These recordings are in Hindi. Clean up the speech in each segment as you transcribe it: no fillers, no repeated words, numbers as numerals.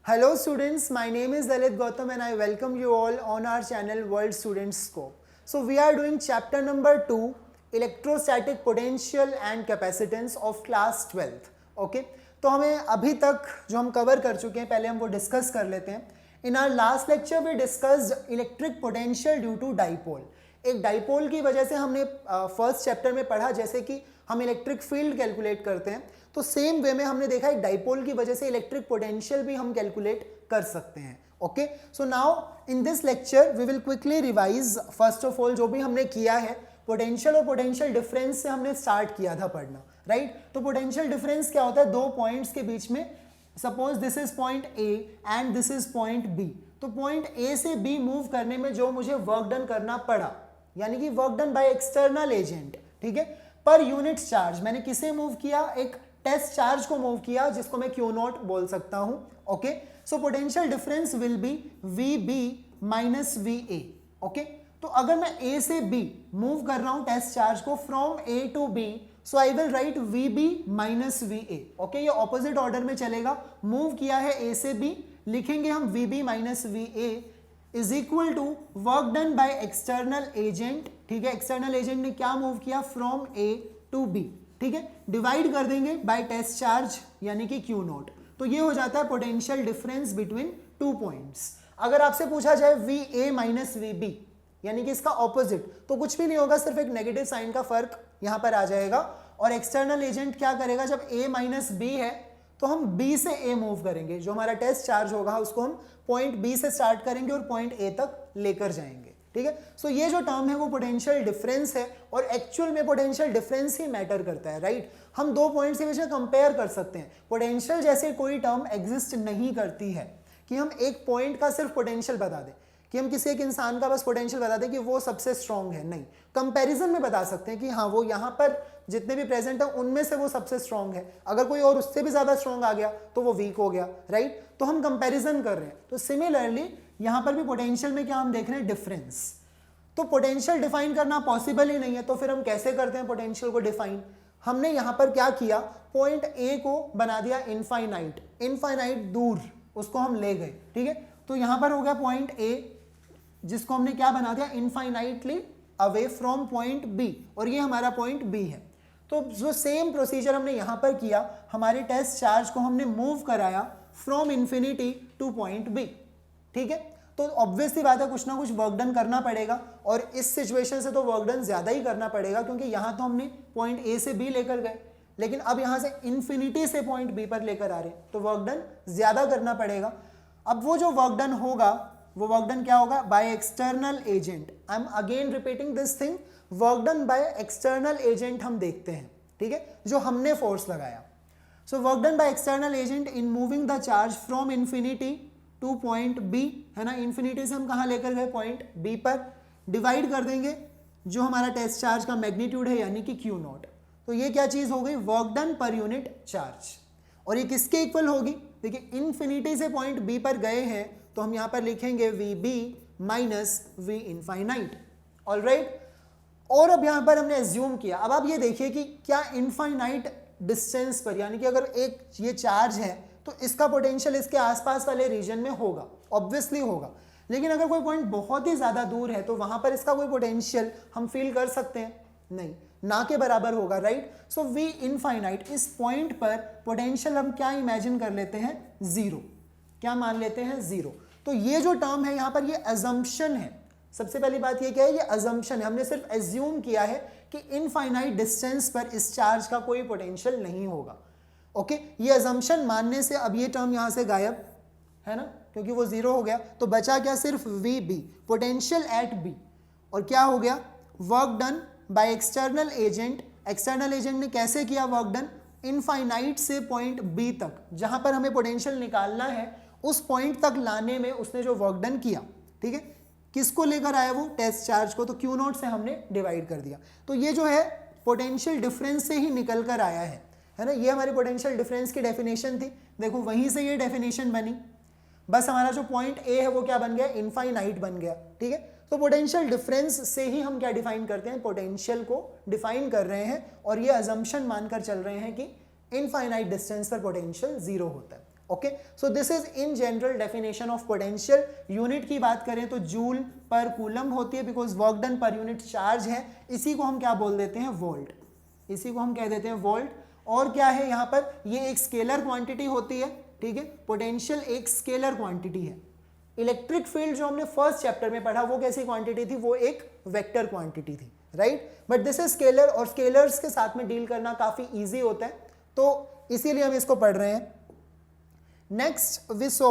Hello students, my name is Dalit Gautam and I welcome you all on our channel World Student Scope. So we are doing chapter number 2, Electrostatic Potential and Capacitance of class 12th. Okay? तो हमें अभी तक जो हम कवर कर चुके हैं पहले हम वो डिस्कस कर लेते हैं. In our last lecture we discussed electric potential due to dipole. एक डाइपोल की वजह से हमने फर्स्ट चैप्टर में पढ़ा जैसे कि हम इलेक्ट्रिक फील्ड कैलकुलेट करते हैं, तो सेम वे में हमने देखा एक डाइपोल की वजह से इलेक्ट्रिक पोटेंशियल भी हम कैलकुलेट कर सकते हैं. Okay, so now in this lecture we will quickly revise first of all जो भी हमने किया है. पोटेंशियल और पोटेंशियल डिफरेंस से हमने स्टार्ट किया था पढ़ना, राइट. तो पोटेंशियल डिफरेंस क्या होता है? दो पॉइंट्स के बीच में, suppose this is point A and this is point B. तो पॉइंट ए से बी मूव करने में जो मुझे वर्क डन करना पड़ा, यानी कि work done by external agent, ठीक है, पर यूनिट चार्ज, मैंने किसे मूव किया? एक टेस्ट चार्ज को मूव किया जिसको मैं क्यू नॉट बोल सकता हूं. Okay, so potential difference will be V B minus V A. Okay, तो अगर मैं ए से बी मूव कर रहा हूं टेस्ट चार्ज को from A to B, so I will write V B minus V A. Okay, ये ऑपोजिट ऑर्डर में चलेगा. मूव किया है ए से बी, लिखेंगे हम V B minus V A is equal to work done by external agent. ठीक है, एक्सटर्नल एजेंट ने क्या मूव किया? From A to B. ठीक है, डिवाइड कर देंगे बाय टेस्ट चार्ज यानी कि क्यू नॉट. तो ये हो जाता है potential difference between two points. अगर आपसे पूछा जाए V A minus V B यानी कि इसका ऑपोजिट, तो कुछ भी नहीं होगा, सिर्फ एक नेगेटिव साइन का फर्क यहां पर आ जाएगा. और एक्सटर्नल एजेंट क्या करेगा? जब ए माइनस बी है तो हम बी से ए मूव करेंगे, जो हमारा टेस्ट चार्ज होगा उसको हम पॉइंट बी से स्टार्ट करेंगे और पॉइंट ए तक लेकर जाएंगे. ठीक है, सो ये जो टर्म है वो पोटेंशियल डिफरेंस है और एक्चुअल में पोटेंशियल डिफरेंस ही मैटर करता है, राइट. हम दो पॉइंट्स के बीच में कंपेयर कर सकते हैं. पोटेंशियल जैसे कोई टर्म एग्जिस्ट नहीं करती है कि हम एक पॉइंट का सिर्फ पोटेंशियल बता दें, कि हम किसी एक इंसान का बस पोटेंशियल बता दें कि वो सबसे स्ट्रांग है. नहीं, कंपैरिजन में बता सकते हैं कि हाँ वो यहाँ पर जितने भी प्रेजेंट है उनमें से वो सबसे स्ट्रांग है. अगर कोई और उससे भी ज्यादा स्ट्रांग आ गया तो वो वीक हो गया, राइट. तो हम कंपैरिजन कर रहे हैं. तो सिमिलरली यहाँ पर भी पोटेंशियल में क्या हम देख रहे हैं? डिफरेंस. तो पोटेंशियल डिफाइन करना पॉसिबल ही नहीं है, तो फिर हम कैसे करते हैं पोटेंशियल को डिफाइन? हमने यहाँ पर क्या किया? पॉइंट ए को बना दिया इनफाइनाइट, इनफाइनाइट दूर उसको हम ले गए. ठीक है, तो यहाँ पर हो गया पॉइंट ए जिसको हमने क्या बना दिया? Infinitely away from point B, और ये हमारा पॉइंट बी है. तो जो सेम प्रोसीजर हमने यहां पर किया, हमारे टेस्ट चार्ज को हमने मूव कराया from infinity to point B. ठीक है, तो ऑब्वियसली बात है कुछ ना कुछ वर्क डन करना पड़ेगा, और इस सिचुएशन से तो वर्क डन ज्यादा ही करना पड़ेगा क्योंकि यहां तो हमने पॉइंट ए से बी लेकर गए, लेकिन अब यहां से इंफिनिटी से पॉइंट बी पर लेकर आ रहे हैं, तो वर्क डन ज्यादा करना पड़ेगा. अब वो जो वर्क डन होगा वो वर्क डन क्या होगा? By external agent. I am again repeating this thing, work done by external agent हम देखते हैं. ठीक है, जो हमने फोर्स लगाया. So work done by external agent in moving the charge from infinity to point B, है ना. इंफिनिटी से हम कहाँ लेकर गए? पॉइंट बी पर. डिवाइड कर देंगे जो हमारा टेस्ट चार्ज का मैग्नीट्यूड है यानी कि क्यू नॉट. तो ये क्या चीज हो गई? Work done per unit charge. और ये किसके इक्वल होगी? देखिए, इंफिनिटी से पॉइंट बी पर गए हैं तो हम यहां पर लिखेंगे V B minus V infinite. Alright, और अब यहां पर हमने एज्यूम किया. अब आप ये देखिए कि क्या इनफाइनाइट डिस्टेंस पर, यानी कि अगर एक ये चार्ज है तो इसका पोटेंशियल इसके आसपास वाले रीजन में होगा, ऑब्वियसली होगा. लेकिन अगर कोई पॉइंट बहुत ही ज्यादा दूर है तो वहां पर इसका कोई पोटेंशियल हम फील कर सकते हैं? नहीं, ना के बराबर होगा, राइट. सो वी इनफाइनाइट, इस पॉइंट पर पोटेंशियल हम क्या इमेजिन कर लेते हैं? जीरो. क्या मान लेते हैं? जीरो. तो ये जो टर्म है यहां पर ये अजम्पशन है. सबसे पहली बात ये क्या है? ये अजम्पशन है. हमने सिर्फ एज्यूम किया है कि इनफाइनाइट डिस्टेंस पर इस चार्ज का कोई पोटेंशियल नहीं होगा. ओके, ये अजम्पशन मानने से अब ये टर्म यहां से गायब है ना, क्योंकि वो जीरो हो गया. तो बचा क्या? सिर्फ V B, potential at B. और क्या हो गया? Work done by external agent. External agent ने कैसे किया वर्क डन? इनफाइनाइट से पॉइंट बी तक, जहां पर हमें पोटेंशियल निकालना है उस पॉइंट तक लाने में उसने जो वर्क डन किया. ठीक है, किसको लेकर आया? वो टेस्ट चार्ज को. तो क्यू नॉट से हमने डिवाइड कर दिया. तो ये जो है पोटेंशियल डिफरेंस से ही निकल कर आया है ना. ये हमारी पोटेंशियल डिफरेंस की डेफिनेशन थी. देखो वहीं से ये डेफिनेशन बनी, बस हमारा जो पॉइंट ए है वो क्या बन गया? इनफाइनाइट बन गया. ठीक है, तो पोटेंशियल डिफरेंस से ही हम क्या डिफाइन करते हैं? पोटेंशियल को डिफाइन कर रहे हैं, और ये अजम्पशन मानकर चल रहे हैं कि इनफाइनाइट डिस्टेंस पर पोटेंशियल जीरो होता है. Okay, so this is in general definition of potential. Unit की बात करें तो जूल पर कूलम होती है, because work done per unit charge है, इसी को हम क्या बोल देते हैं, वोल्ट, इसी को हम कह देते हैं वोल्ट। और क्या है यहाँ पर, ये एक स्केलर क्वांटिटी होती है, ठीक है, पोटेंशियल एक स्केलर क्वांटिटी है। इलेक्ट्रिक फील्ड जो हमने फर्स्ट चैप्टर में पढ़ा वो कैसी क्वांटिटी थी, वो एक वेक्टर क्वांटिटी थी, right, but this is scalar, और स्केलर्स के साथ में डील करना काफी इजी होता है, तो इसीलिए हम इसको पढ़ रहे हैं। नेक्स्ट वी सो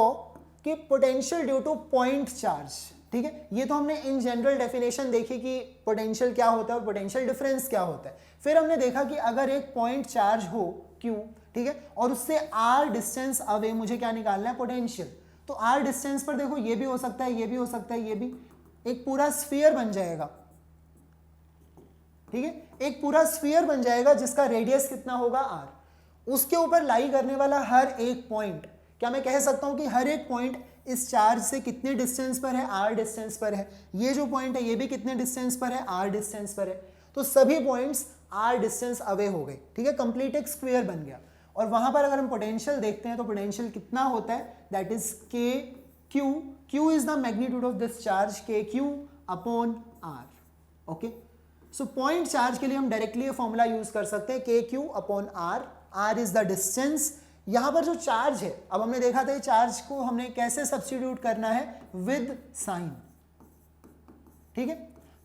कि potential due two point charge, ठीक है, ये तो हमने इन जनरल डेफिनेशन देखी कि पोटेंशियल क्या होता है और पोटेंशियल डिफरेंस क्या होता है। फिर हमने देखा कि अगर एक पॉइंट चार्ज हो Q, ठीक है, और उससे r डिस्टेंस अवे मुझे क्या निकालना है, पोटेंशियल। तो r डिस्टेंस पर देखो ये भी हो सकता है, ये भी हो सकता है, ये भी, एक पूरा स्फीयर बन जाएगा, ठीक है, एक पूरा स्फीयर बन जाएगा जिसका रेडियस कितना होगा r। उसके ऊपर लाई करने वाला हर एक पॉइंट, क्या मैं कह सकता हूं कि हर एक पॉइंट इस चार्ज से कितने डिस्टेंस पर है, r डिस्टेंस पर है। ये जो पॉइंट है ये भी कितने डिस्टेंस पर है, r डिस्टेंस पर है। तो सभी पॉइंट्स r डिस्टेंस अवे हो गए, ठीक है, कंप्लीट एक स्क्वायर बन गया। और वहां पर अगर हम पोटेंशियल देखते हैं तो पोटेंशियल कितना होता है, that is K Q, Q is the magnitude of this charge, के Q upon r। Okay, so point charge के लिए हम डायरेक्टली ये फॉर्मूला यूज कर सकते हैं, K Q upon R, R is the distance. यहां पर जो चार्ज है, अब हमने देखा था चार्ज को हमने कैसे सब्स्टिट्यूट करना है, विद साइन, ठीक है।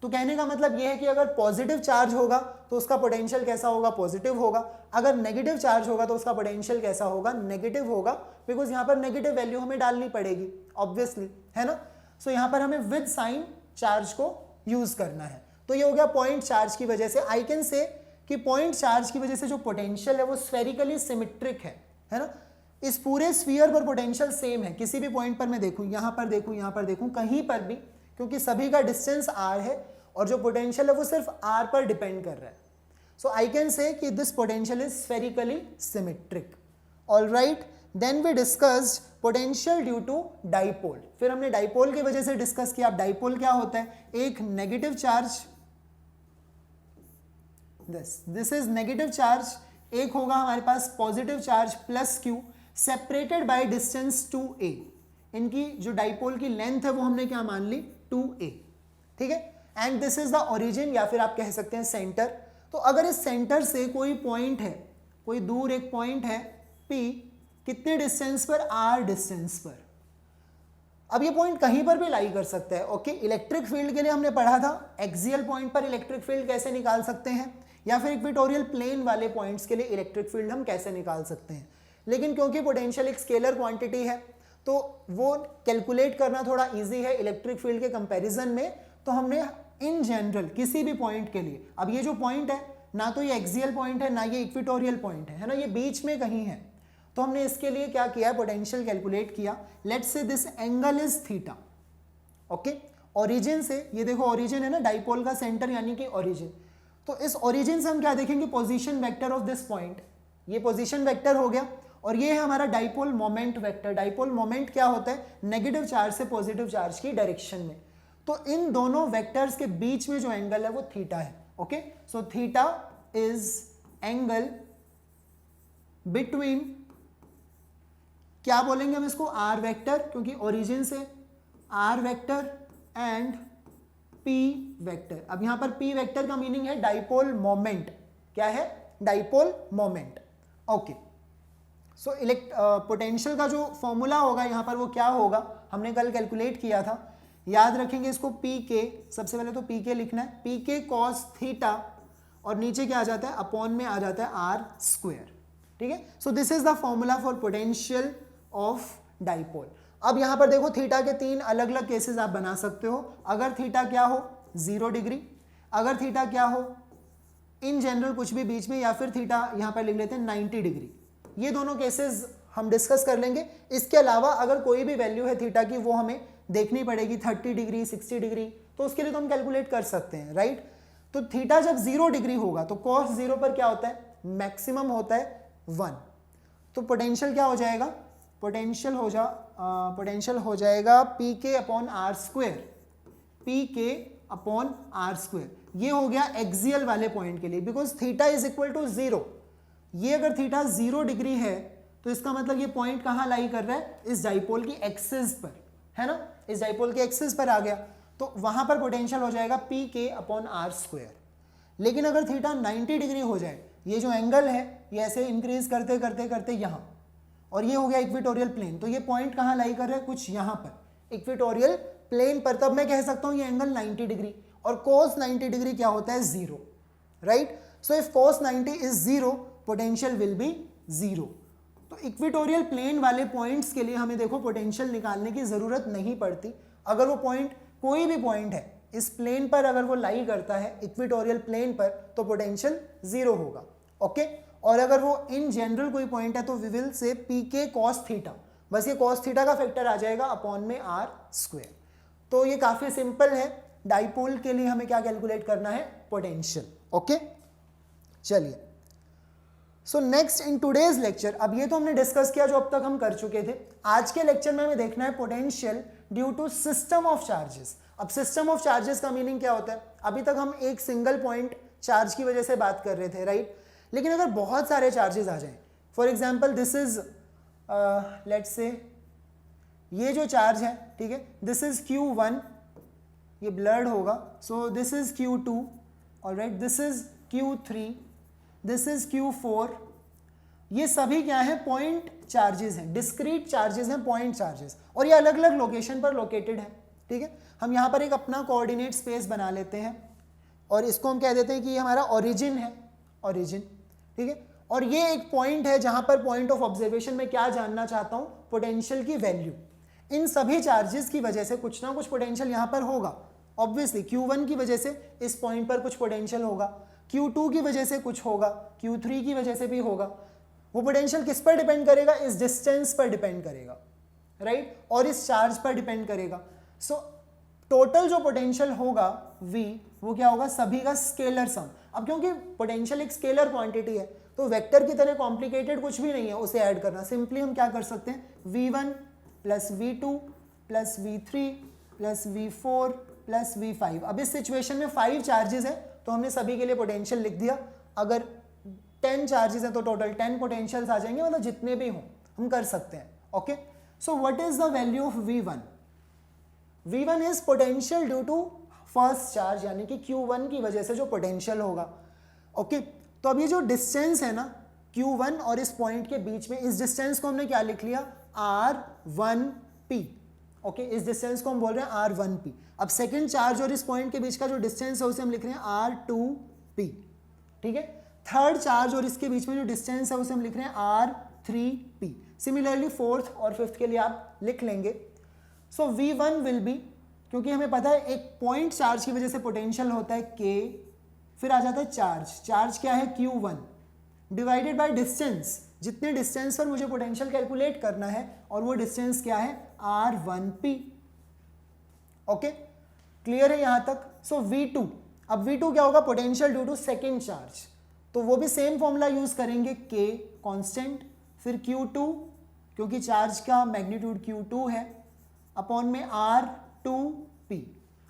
तो कहने का मतलब यह है कि अगर पॉजिटिव चार्ज होगा तो उसका पोटेंशियल कैसा होगा, पॉजिटिव होगा। अगर नेगेटिव चार्ज होगा तो उसका पोटेंशियल कैसा होगा, नेगेटिव होगा, बिकॉज यहां पर नेगेटिव वैल्यू हमें डालनी पड़ेगी ऑब्वियसली, है ना। सो यहां पर हमें विद साइन चार्ज को यूज करना है। तो ये हो गया पॉइंट चार्ज की वजह से। आई कैन से कि पॉइंट चार्ज की वजह से जो पोटेंशियल है वो स्फेरिकली सिमेट्रिक है ना। इस पूरे स्फीयर पर पोटेंशियल सेम है, किसी भी पॉइंट पर मैं देखूं, यहां पर देखूं, यहां पर देखूं, कहीं पर भी, क्योंकि सभी का डिस्टेंस r है और जो पोटेंशियल है वो सिर्फ r पर डिपेंड कर रहा है। सो आई कैन से कि this potential is spherically symmetric. Alright, then we discussed potential due to dipole. फिर हमने डाइपोल की वजह से डिस्कस किया। डाइपोल क्या होता है, एक negative charge, this is negative charge, एक होगा हमारे पास positive charge plus Q, separated by distance 2a। इनकी जो डाइपोल की लेंथ है वो हमने क्या मान ली, 2a, ठीक है। And this is the origin, या फिर आप कह सकते हैं सेंटर। तो अगर इस सेंटर से कोई पॉइंट है, कोई दूर एक पॉइंट है P, कितने डिस्टेंस पर, r डिस्टेंस पर। अब ये पॉइंट कहीं पर भी लाई कर सकता है, ओके। इलेक्ट्रिक फील्ड के लिए हमने पढ़ा था एक्सियल पॉइंट पर इलेक्ट्रिक फील्ड कैसे निकाल सकते हैं, या फिर इक्वेटोरियल प्लेन वाले पॉइंट्स के लिए इलेक्ट्रिक फील्ड हम कैसे निकाल सकते हैं। लेकिन क्योंकि पोटेंशियल एक स्केलर क्वांटिटी है तो वो कैलकुलेट करना थोड़ा इजी है इलेक्ट्रिक फील्ड के कंपैरिजन में। तो हमने इन जनरल किसी भी पॉइंट के लिए, अब ये जो पॉइंट है ना तो ये एक्सियल पॉइंट है ना ये इक्वेटोरियल पॉइंट है ना, ये बीच में कहीं है। तो हमने इसके लिए क्या किया, पोटेंशियल कैलकुलेट किया। Let's say this angle is theta, okay. Origin से, ये देखो ओरिजिन है ना, डाइपोल का सेंटर यानी कि ओरिजिन। तो इस ओरिजिन से हम क्या देखेंगे, position vector of this point, ये पोजीशन वेक्टर हो गया। और ये है हमारा dipole moment vector. Dipole moment क्या होता है, नेगेटिव चार्ज से पॉजिटिव चार्ज की डायरेक्शन में। तो इन दोनों वेक्टर्स के बीच में जो एंगल है वो थीटा है, okay. So theta is angle between, क्या बोलेंगे हम इसको, आर वेक्टर, क्योंकि ओरिजिन से R vector and P vector. अब यहां पर पी वेक्टर का मीनिंग है डाइपोल मोमेंट। क्या है, dipole moment, okay. So potential का जो फॉर्मूला होगा यहां पर वो क्या होगा, हमने कल कैलकुलेट किया था, याद रखेंगे इसको। पी के, सबसे पहले तो पी के लिखना है, पी के कॉस थीटा, और नीचे क्या आ जाता है, अपॉन में आ जाता है आर स्क्वायर, ठीक है। सो this is the formula for potential of dipole. अब यहां पर देखो थीटा के तीन अलग अलग केसेस आप बना सकते हो। अगर थीटा क्या हो, 0 डिग्री, अगर थीटा क्या हो, इन जनरल कुछ भी बीच में, या फिर थीटा यहां पर लिख लेते हैं 90 डिग्री। ये दोनों केसेस हम डिस्कस कर लेंगे। इसके अलावा अगर कोई भी वैल्यू है थीटा की वो हमें देखनी पड़ेगी, 30 डिग्री, 60 डिग्री, तो उसके लिए तो हम कैलकुलेट कर सकते हैं, राइट। तो थीटा जब 0 डिग्री होगा तो cos 0 पर क्या होता है, मैक्सिमम होता है 1। तो पोटेंशियल क्या हो जाएगा, पोटेंशियल हो जाएगा P K upon R square, P K upon R square. ये हो गया एक्सियल वाले पॉइंट के लिए, because theta is equal to 0। ये अगर थीटा 0 डिग्री है तो इसका मतलब ये पॉइंट कहाँ लाई कर रहा है, इस डाइपोल की एक्सिस पर, है ना, इस डाइपोल के एक्सिस पर आ गया, तो वहां पर पोटेंशियल हो जाएगा P K upon R square. लेकिन अगर थीटा 90 डिग्री हो जाए, ये जो एंगल है ये ऐसे इंक्रीज करते करते करते यहाँ, और ये हो गया इक्वेटोरियल प्लेन, तो ये पॉइंट कहाँ लाई कर रहा है, कुछ यहाँ पर इक्वेटोरियल प्लेन पर, तब मैं कह सकता हूँ ये एंगल 90 डिग्री, और कोस 90 डिग्री क्या होता है, zero, right. So if cos 90 is zero, potential will be zero. तो इक्वेटोरियल प्लेन वाले पॉइंट्स के लिए हमें देखो पोटेंशियल निकालने की जरूरत नहीं पड़ती। अगर वो पॉइंट, कोई भी पॉइंट है इस प्लेन पर, अगर वो लाई करता है इक्वेटोरियल प्लेन पर, तो पोटेंशियल जीरो होगा, ओके। और अगर वो इन जनरल कोई पॉइंट है तो वी विल से पी के कॉस थीटा, बस ये कॉस थीटा का फैक्टर आ जाएगा अपॉन में आर स्क्वायर। तो ये काफी सिंपल है, डाइपोल के लिए हमें क्या कैलकुलेट करना है, पोटेंशियल, ओके। चलिए, so next in today's lecture, अब ये तो हमने डिस्कस किया जो अब तक हम कर चुके थे। आज के लेक्चर में हमें देखना है potential due to system of charges. अब सिस्टम ऑफ चार्जेस का मीनिंग क्या होता है, अभी तक हम एक सिंगल पॉइंट चार्ज की वजह से बात कर रहे थे, राइट। लेकिन अगर बहुत सारे चार्जेस आ जाएं, for example this is let's say ये जो चार्ज है, ठीक है, दिस इज Q1, ये ब्लर्ड होगा, सो this is Q2, alright, this is Q3, this is Q4, ये सभी क्या है, पॉइंट चार्जेस हैं, डिस्क्रीट चार्जेस हैं, पॉइंट चार्जेस, और ये अलग अलग लोकेशन पर लोकेटेड है, ठीक है। हम यहाँ पर एक अपना कोऑर्डिनेट स्पेस बना लेते हैं और इसको हम कह देते हैं कि ये हमारा ओरिजिन है, ओरिजिन, ठीक है। और ये एक पॉइंट है जहां पर पॉइंट ऑफ ऑब्जर्वेशन में क्या जानना चाहता हूं, पोटेंशियल की वैल्यू। इन सभी चार्जेस की वजह से कुछ ना कुछ पोटेंशियल यहां पर होगा, ऑब्वियसली Q1 की वजह से इस पॉइंट पर कुछ पोटेंशियल होगा, Q2 की वजह से कुछ होगा, Q3 की वजह से भी होगा। वो पोटेंशियल किस पर डिपेंड करेगा, इस डिस्टेंस पर डिपेंड करेगा, राइट, और इस चार्ज पर डिपेंड करेगा। सो टोटल जो पोटेंशियल होगा V, वो क्या होगा, सभी का स्केलर सम। अब क्योंकि पोटेंशियल एक स्केलर क्वांटिटी है, तो वेक्टर की तरह कॉम्प्लिकेटेड कुछ भी नहीं है उसे ऐड करना। सिंपली हम क्या कर सकते हैं, V1 plus V2 plus V3 plus V4 plus V5। अब इस सिचुएशन में 5 चार्जेस है, तो हमने सभी के लिए पोटेंशियल लिख दिया। अगर 10 चार्जेस हैं तो टोटल 10 पोटेंशियल्स आ जाएंगे, मतलब जितने भी हों हम कर सकते हैं, okay. So what is the value of V1? V1 is potential due to first charge, यानी कि Q1 की वजह से जो पोटेंशियल होगा, ओके। तो अब ये जो डिस्टेंस है ना Q1 और इस पॉइंट के बीच में, इस डिस्टेंस को हमने क्या लिख लिया, R1P, ओके। इस डिस्टेंस को हम बोल रहे हैं R1P। अब सेकंड चार्ज और इस पॉइंट के बीच का जो डिस्टेंस है उसे हम लिख रहे हैं R2P, ठीक है। थर्ड चार्ज और इसके बीच में जो डिस्टेंस है उसे हम लिख रहे हैं R3P। सिमिलरली फोर्थ और फिफ्थ के लिए आप लिख लेंगे। सो V1 विल बी, क्योंकि हमें पता है एक पॉइंट चार्ज की वजह से पोटेंशियल होता है K, फिर आ जाता है चार्ज, चार्ज क्या है Q1 डिवाइडेड बाय डिस्टेंस, जितने डिस्टेंस पर मुझे पोटेंशियल कैलकुलेट करना है, और वो डिस्टेंस क्या है, R1P, ओके। क्लियर है यहां तक। सो V2, अब V2 क्या होगा, potential due to second charge, तो वो भी सेम फॉर्मूला यूज करेंगे, K कांस्टेंट, फिर Q2 क्योंकि चार्ज का मैग्नीट्यूड Q2 है, अपॉन में R2P,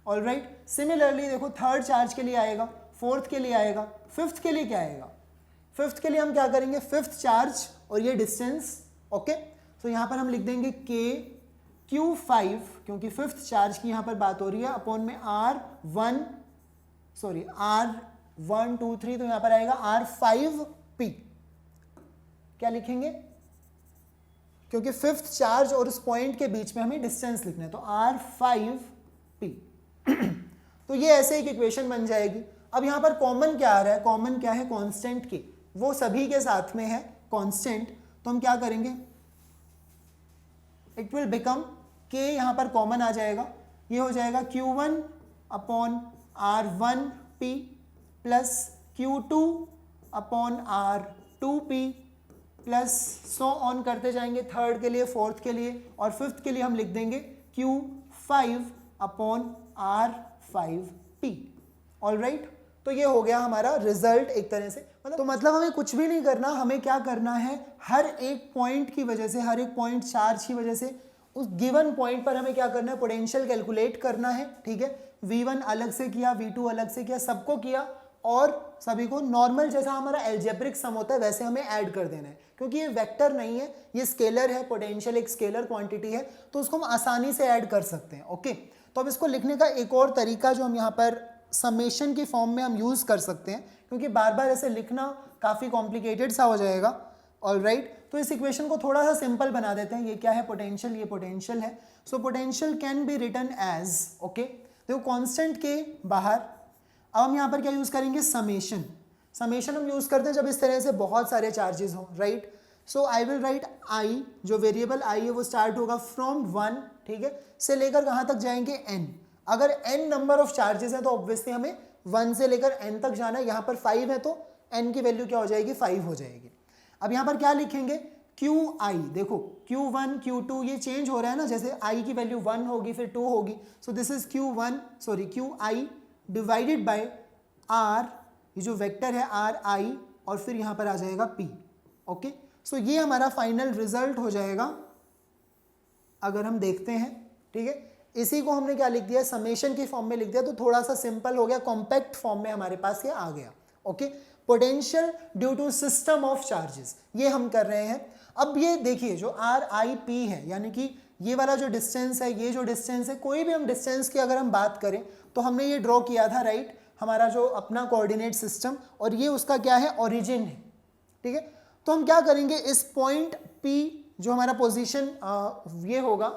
ऑलराइट। सिमिलरली देखो थर्ड चार्ज के लिए आएगा, फोर्थ के लिए आएगा, फिफ्थ के लिए क्या आएगा, फिफ्थ के लिए हम क्या करेंगे, फिफ्थ चार्ज और ये डिस्टेंस, ओके। तो यहां पर हम लिख देंगे K Q5, क्योंकि फिफ्थ चार्ज की यहां पर बात हो रही है, अपॉन में R1 2 3, तो यहां पर आएगा R5P। क्या लिखेंगे, क्योंकि फिफ्थ चार्ज और उस पॉइंट के बीच में हमें डिस्टेंस लिखना है, तो R5P। तो ये ऐसे एक इक्वेशन बन जाएगी। अब यहां पर कॉमन क्या आ रहा है, कॉमन क्या है, कांस्टेंट K, वो सभी के साथ में है कांस्टेंट, तो हम क्या करेंगे, इट विल बिकम K, यहां पर कॉमन आ जाएगा, ये हो जाएगा Q1 upon R1P plus Q2 upon R2P plus so on करते जाएंगे, थर्ड के लिए, फोर्थ के लिए, और फिफ्थ के लिए हम लिख देंगे Q5 अपॉन R5P, ऑलराइट। तो ये हो गया हमारा रिजल्ट एक तरह से, मतलब हमें कुछ भी नहीं करना, हमें क्या करना है, हर एक पॉइंट की वजह से, हर एक पॉइंट चार्ज की वजह से उस गिवन पॉइंट पर हमें क्या करना है, पोटेंशियल कैलकुलेट करना है, ठीक है। V1 अलग से किया, V2 अलग से किया, सबको किया, और सभी को नॉर्मल जैसा हमारा एल्जेब्रिक सम होता है वैसे हमें ऐड कर देना है, क्योंकि ये वेक्टर नहीं है, ये स्केलर है, पोटेंशियल एक स्केलर क्वांटिटी है, तो उसको हम आसानी से ऐड कर सकते हैं। ओके, तो अब इसको लिखने का एक और तरीका जो हम यहाँ पर समेशन की फॉर्म में हम यूज़ कर सकते हैं, क्योंकि बार बार ऐसे लिखना काफ़ी कॉम्प्लिकेटेड सा हो जाएगा। ऑलराइट, तो इस इक्वेशन को थोड़ा सा सिंपल बना देते हैं। ये क्या है, पोटेंशियल, ये पोटेंशियल है। So potential can be written as, okay, देखो कांस्टेंट के बाहर अब हम यहाँ पर क्या यूज़ करेंगे, समेशन। समेशन हम यूज़ करते हैं जब इस तरह से बहुत सारे चार्जेस हों, right. So I will right I, जो वेरिएबल आई है वो स्टार्ट होगा फ्रॉम 1, ठीक है, से लेकर कहाँ तक जाएंगे, n। अगर n नंबर ऑफ चार्जेस हैं तो ऑब्वियसली हमें 1 से लेकर n तक जाना है। यहाँ पर 5 है तो n की वैल्यू क्या हो जाएगी, 5 हो जाएगी। अब यहाँ पर क्या लिखेंगे, क्यू आई, देखो Q1 Q2 ये चेंज हो रहा है ना, जैसे i की वैल्यू 1 होगी फिर 2 होगी। सो this is Q I divided by r, ये जो वेक्टर है आर आई, और फिर यहाँ पर आ जाएगा p। ओके, सो ये हमारा फाइनल रिजल्ट हो जाएगा अगर हम देखते हैं, ठीक है। इसी को हमने क्या लिख दिया, समेशन की फॉर्म में लिख दिया, तो थोड़ा सा सिंपल हो गया, कॉम्पैक्ट फॉर्म में हमारे पास ये आ गया। Okay, potential due to system of charges, ये हम कर रहे हैं। अब ये देखिए जो आर आई पी है, यानी कि ये वाला जो डिस्टेंस है, ये जो डिस्टेंस है, कोई भी हम डिस्टेंस की अगर हम बात करें तो हमने ये ड्रॉ किया था, राइट, हमारा जो अपना कोऑर्डिनेट सिस्टम, और ये उसका क्या है, ओरिजिन है, ठीक है। तो हम क्या करेंगे, इस पॉइंट P जो हमारा पोजीशन ये होगा,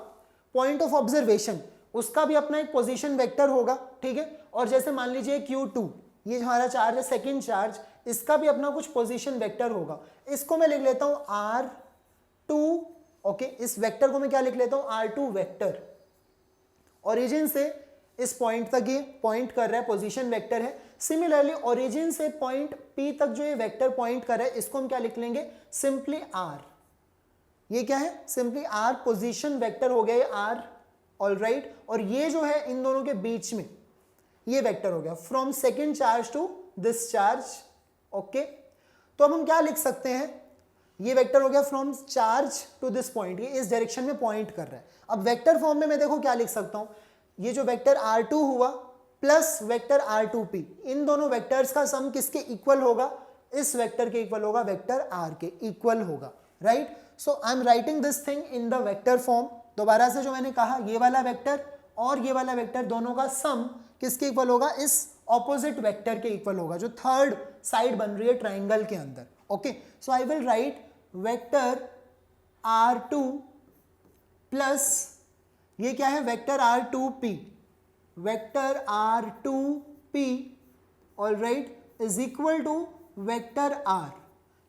पॉइंट ऑफ ऑब्जर्वेशन, उसका भी अपना एक पोजीशन वेक्टर होगा, ठीक है। और जैसे मान लीजिए Q2, ये जो हमारा चार्ज है, सेकंड चार्ज, इसका भी अपना कुछ पोजीशन वेक्टर होगा। इसको मैं लिख लेता हूँ R2, ओके, इस वेक्टर को मैं क्या लिख लेता हूँ, R2 वेक्टर। ओरिजिन से इस पॉइंट तक ये पॉइंट कर रहा है, पोजीशन वेक्टर है। सिमिलरली ओरिजिन से पॉइंट P तक जो ये वेक्टर पॉइंट कर रहा है, इसको हम क्या लिख लेंगे, सिंपली R। ये क्या है, सिंपली R, पोजीशन वेक्टर हो गया ये R, ऑलराइट। और ये जो है इन दोनों के बीच में ये वेक्टर हो गया, from second charge to this charge. Okay, तो अब हम क्या लिख सकते हैं, ये वेक्टर हो गया from charge to this point, ये इस डायरेक्शन में पॉइंट कर रहा है। अब वेक्टर फॉर्म में मैं देखो क्या लिख सकता हूं, ये जो वेक्टर R2 हुआ प्लस वेक्टर R2P, इन दोनों वेक्टर्स का सम किसके इक्वल होगा, इस वेक्टर के इक्वल होगा, वेक्टर R के इक्वल होगा, right. So I am writing this thing in the vector form. दोबारा से जो मैंने कहा, ये वाला वेक्टर और ये वाला वेक्टर दोनों का सम किसके इक्वल होगा, इस ऑपोजिट वेक्टर के इक्वल होगा, जो थर्ड साइड बन रही है ट्राइंगल के अंदर। Okay, so I will write vector R2 plus ये क्या है, vector R2P, vector R2P, alright, is equal to vector R,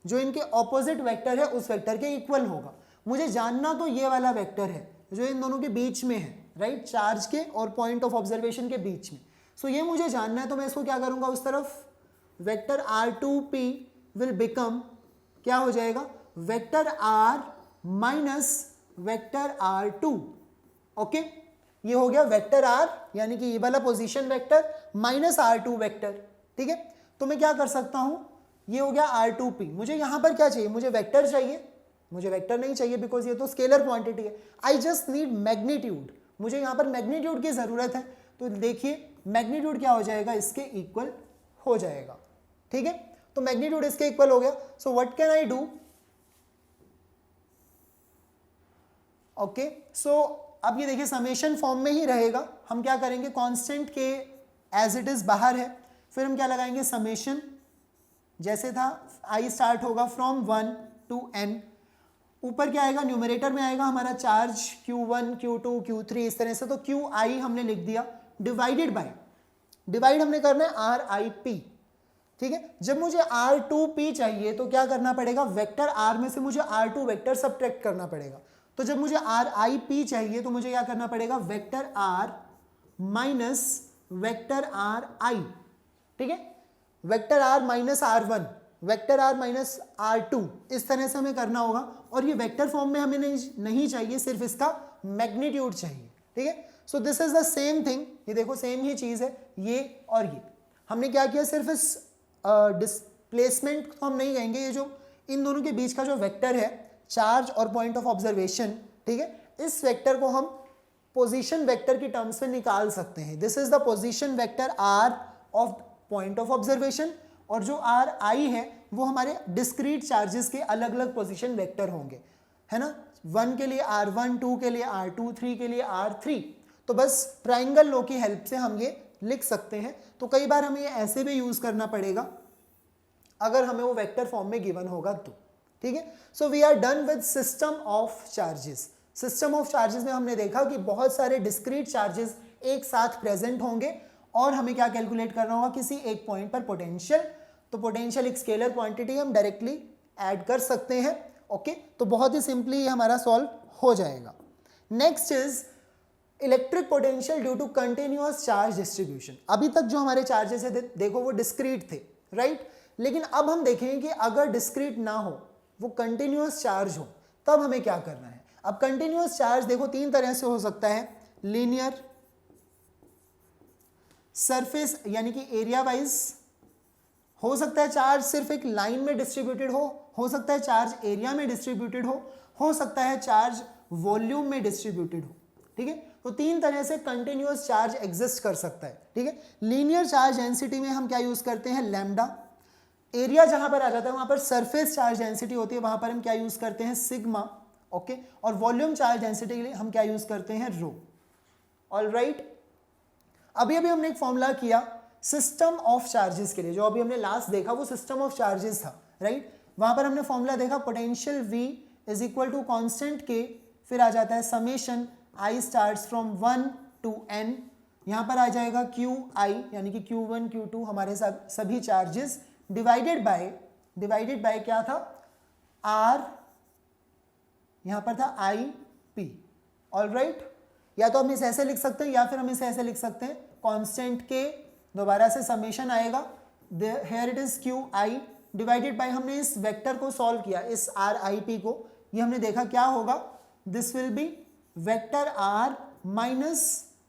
जो इनके ऑपोजिट वेक्टर है उस वेक्टर के इक्वल होगा। मुझे जानना तो ये वाला वेक्टर है जो इन दोनों के बीच में है, राइट, चार्ज के और पॉइंट ऑफ ऑब्जर्वेशन के बीच में। सो ये मुझे जानना है, तो मैं इसको क्या करूंगा, उस तरफ वेक्टर R2P विल बिकम क्या हो जाएगा, vector R minus vector R2। Okay, ये हो गया वेक्टर R, यानी कि ये वाला position vector minus R2 vector, ठीक है। तो मैं क्या कर सकता हूं, ये हो गया R2P। मुझे यहां पर क्या चाहिए, मुझे वेक्टर चाहिए, मुझे वेक्टर नहीं चाहिए बिकॉज ये तो स्केलर क्वांटिटी है। आई जस्ट नीड मैग्नीट्यूड, मुझे यहां पर मैग्नीट्यूड की जरूरत है। तो देखिए मैग्नीट्यूड क्या हो जाएगा, इसके इक्वल हो जाएगा, ठीक है। तो मैग्नीट्यूड इसके इक्वल हो गया। So what can I do, okay, so अब ये देखिए समेशन फॉर्म में ही रहेगा। हम क्या करेंगे, कांस्टेंट के एज इट इज बाहर है, फिर हम क्या लगाएंगे, समेशन जैसे था, आई स्टार्ट होगा फ्रॉम 1 टू n, ऊपर क्या आएगा, न्यूमरेटर में आएगा हमारा चार्ज Q1 Q2 Q3 इस तरह से। तो Qi हमने लिख दिया, डिवाइडेड बाय, डिवाइड हमने करना है RIP, ठीक है। जब मुझे R2P चाहिए तो क्या करना पड़ेगा, वेक्टर R में से मुझे R2 वेक्टर सब्ट्रैक्ट करना पड़ेगा। तो जब मुझे RIP चाहिए तो मुझे क्या करना पड़ेगा, vector R minus vector RI, ठीक है, vector R minus R1, vector R minus R2, इस तरह से हमें करना होगा। और ये वेक्टर फॉर्म में हमें नहीं चाहिए, सिर्फ इसका मैग्नीट्यूड चाहिए, ठीक है। सो this is the same thing, ये देखो सेम ही चीज है, ये और ये। हमने क्या किया, सिर्फ इस डिस्प्लेसमेंट तो हम नहीं कहेंगे, ये जो इन दोनों के बीच का जो वेक्टर है, चार्ज और पॉइंट ऑफ ऑब्जर्वेशन, ठीक है, इस वेक्टर को हम पोजीशन वेक्टर की टर्म्स में निकाल सकते हैं। This is the position vector R of point of observation, और जो आर आई है वो हमारे डिस्क्रीट चार्जेस के अलग अलग पोजीशन वेक्टर होंगे, है ना। 1 के लिए R1, 2 के लिए R2, 3 के लिए R3। तो बस ट्राइंगल लॉ की हेल्प से हम ये लिख सकते हैं। तो कई बार हमें ये ऐसे भी यूज करना पड़ेगा अगर हमें वो वेक्टर फॉर्म में गिवन होगा तो, ठीक है। So we are done with system of charges. System of charges में हमने देखा कि बहुत सारे डिस्क्रीट चार्जेस एक साथ प्रेजेंट होंगे और हमें क्या कैलकुलेट करना होगा, किसी एक पॉइंट पर पोटेंशियल। तो पोटेंशियल एक स्केलर क्वांटिटी हम डायरेक्टली ऐड कर सकते हैं, ओके। तो बहुत ही सिंपली ये हमारा सॉल्व हो जाएगा। Next is electric potential due to continuous charge distribution. अभी तक जो हमारे चार्जेस है देखो वो डिस्क्रीट थे, राइट। लेकिन अब हम देखेंगे कि अगर डिस्क्रीट ना हो, वो कंटिन्यूअस चार्ज हो, तब हमें क्या करना है। अब कंटिन्यूअस चार्ज देखो 3 तरह से हो सकता है, लीनियर, सरफेस यानी कि एरिया वाइज, हो सकता है चार्ज सिर्फ एक लाइन में डिस्ट्रीब्यूटेड हो सकता है चार्ज एरिया में डिस्ट्रीब्यूटेड हो सकता है चार्ज वॉल्यूम में डिस्ट्रीब्यूटेड हो, ठीक है। तो 3 तरह से कंटिन्यूअस चार्ज एग्जिस्ट कर सकता है, ठीक है। लीनियर चार्ज डेंसिटी में हम क्या यूज करते हैं, लैम्डा। एरिया जहां पर आ जाता है वहां पर सरफेस चार्ज डेंसिटी होती है, वहां पर हम क्या यूज करते हैं, सिग्मा, ओके। और वॉल्यूम चार्ज डेंसिटी के लिए हम क्या यूज करते हैं, रो। ऑलराइट, अभी अभी हमने एक फॉर्मूला किया सिस्टम ऑफ चार्जेस के लिए, जो अभी हमने लास्ट देखा वो सिस्टम ऑफ चार्जेस था, राइट। वहां पर हमने फॉर्मूला देखा potential V is equal to constant K, फिर आ जाता है summation I starts from 1 to N, यहाँ पर आ जाएगा QI यानी कि Q1 Q2 हमारे सभी चार्जेस डिवाइडेड बाय क्या था, R, यहाँ पर था IP। ऑलराइट, या तो हम इसे ऐसे लिख सकते हैं या फिर हम इसे ऐसे लिख सकते हैं, कांस्टेंट K, दोबारा से समेशन आएगा, here it is QI divided by, हमने इस वेक्टर को सॉल्व किया, इस RIP को, ये हमने देखा क्या होगा, this will be vector R minus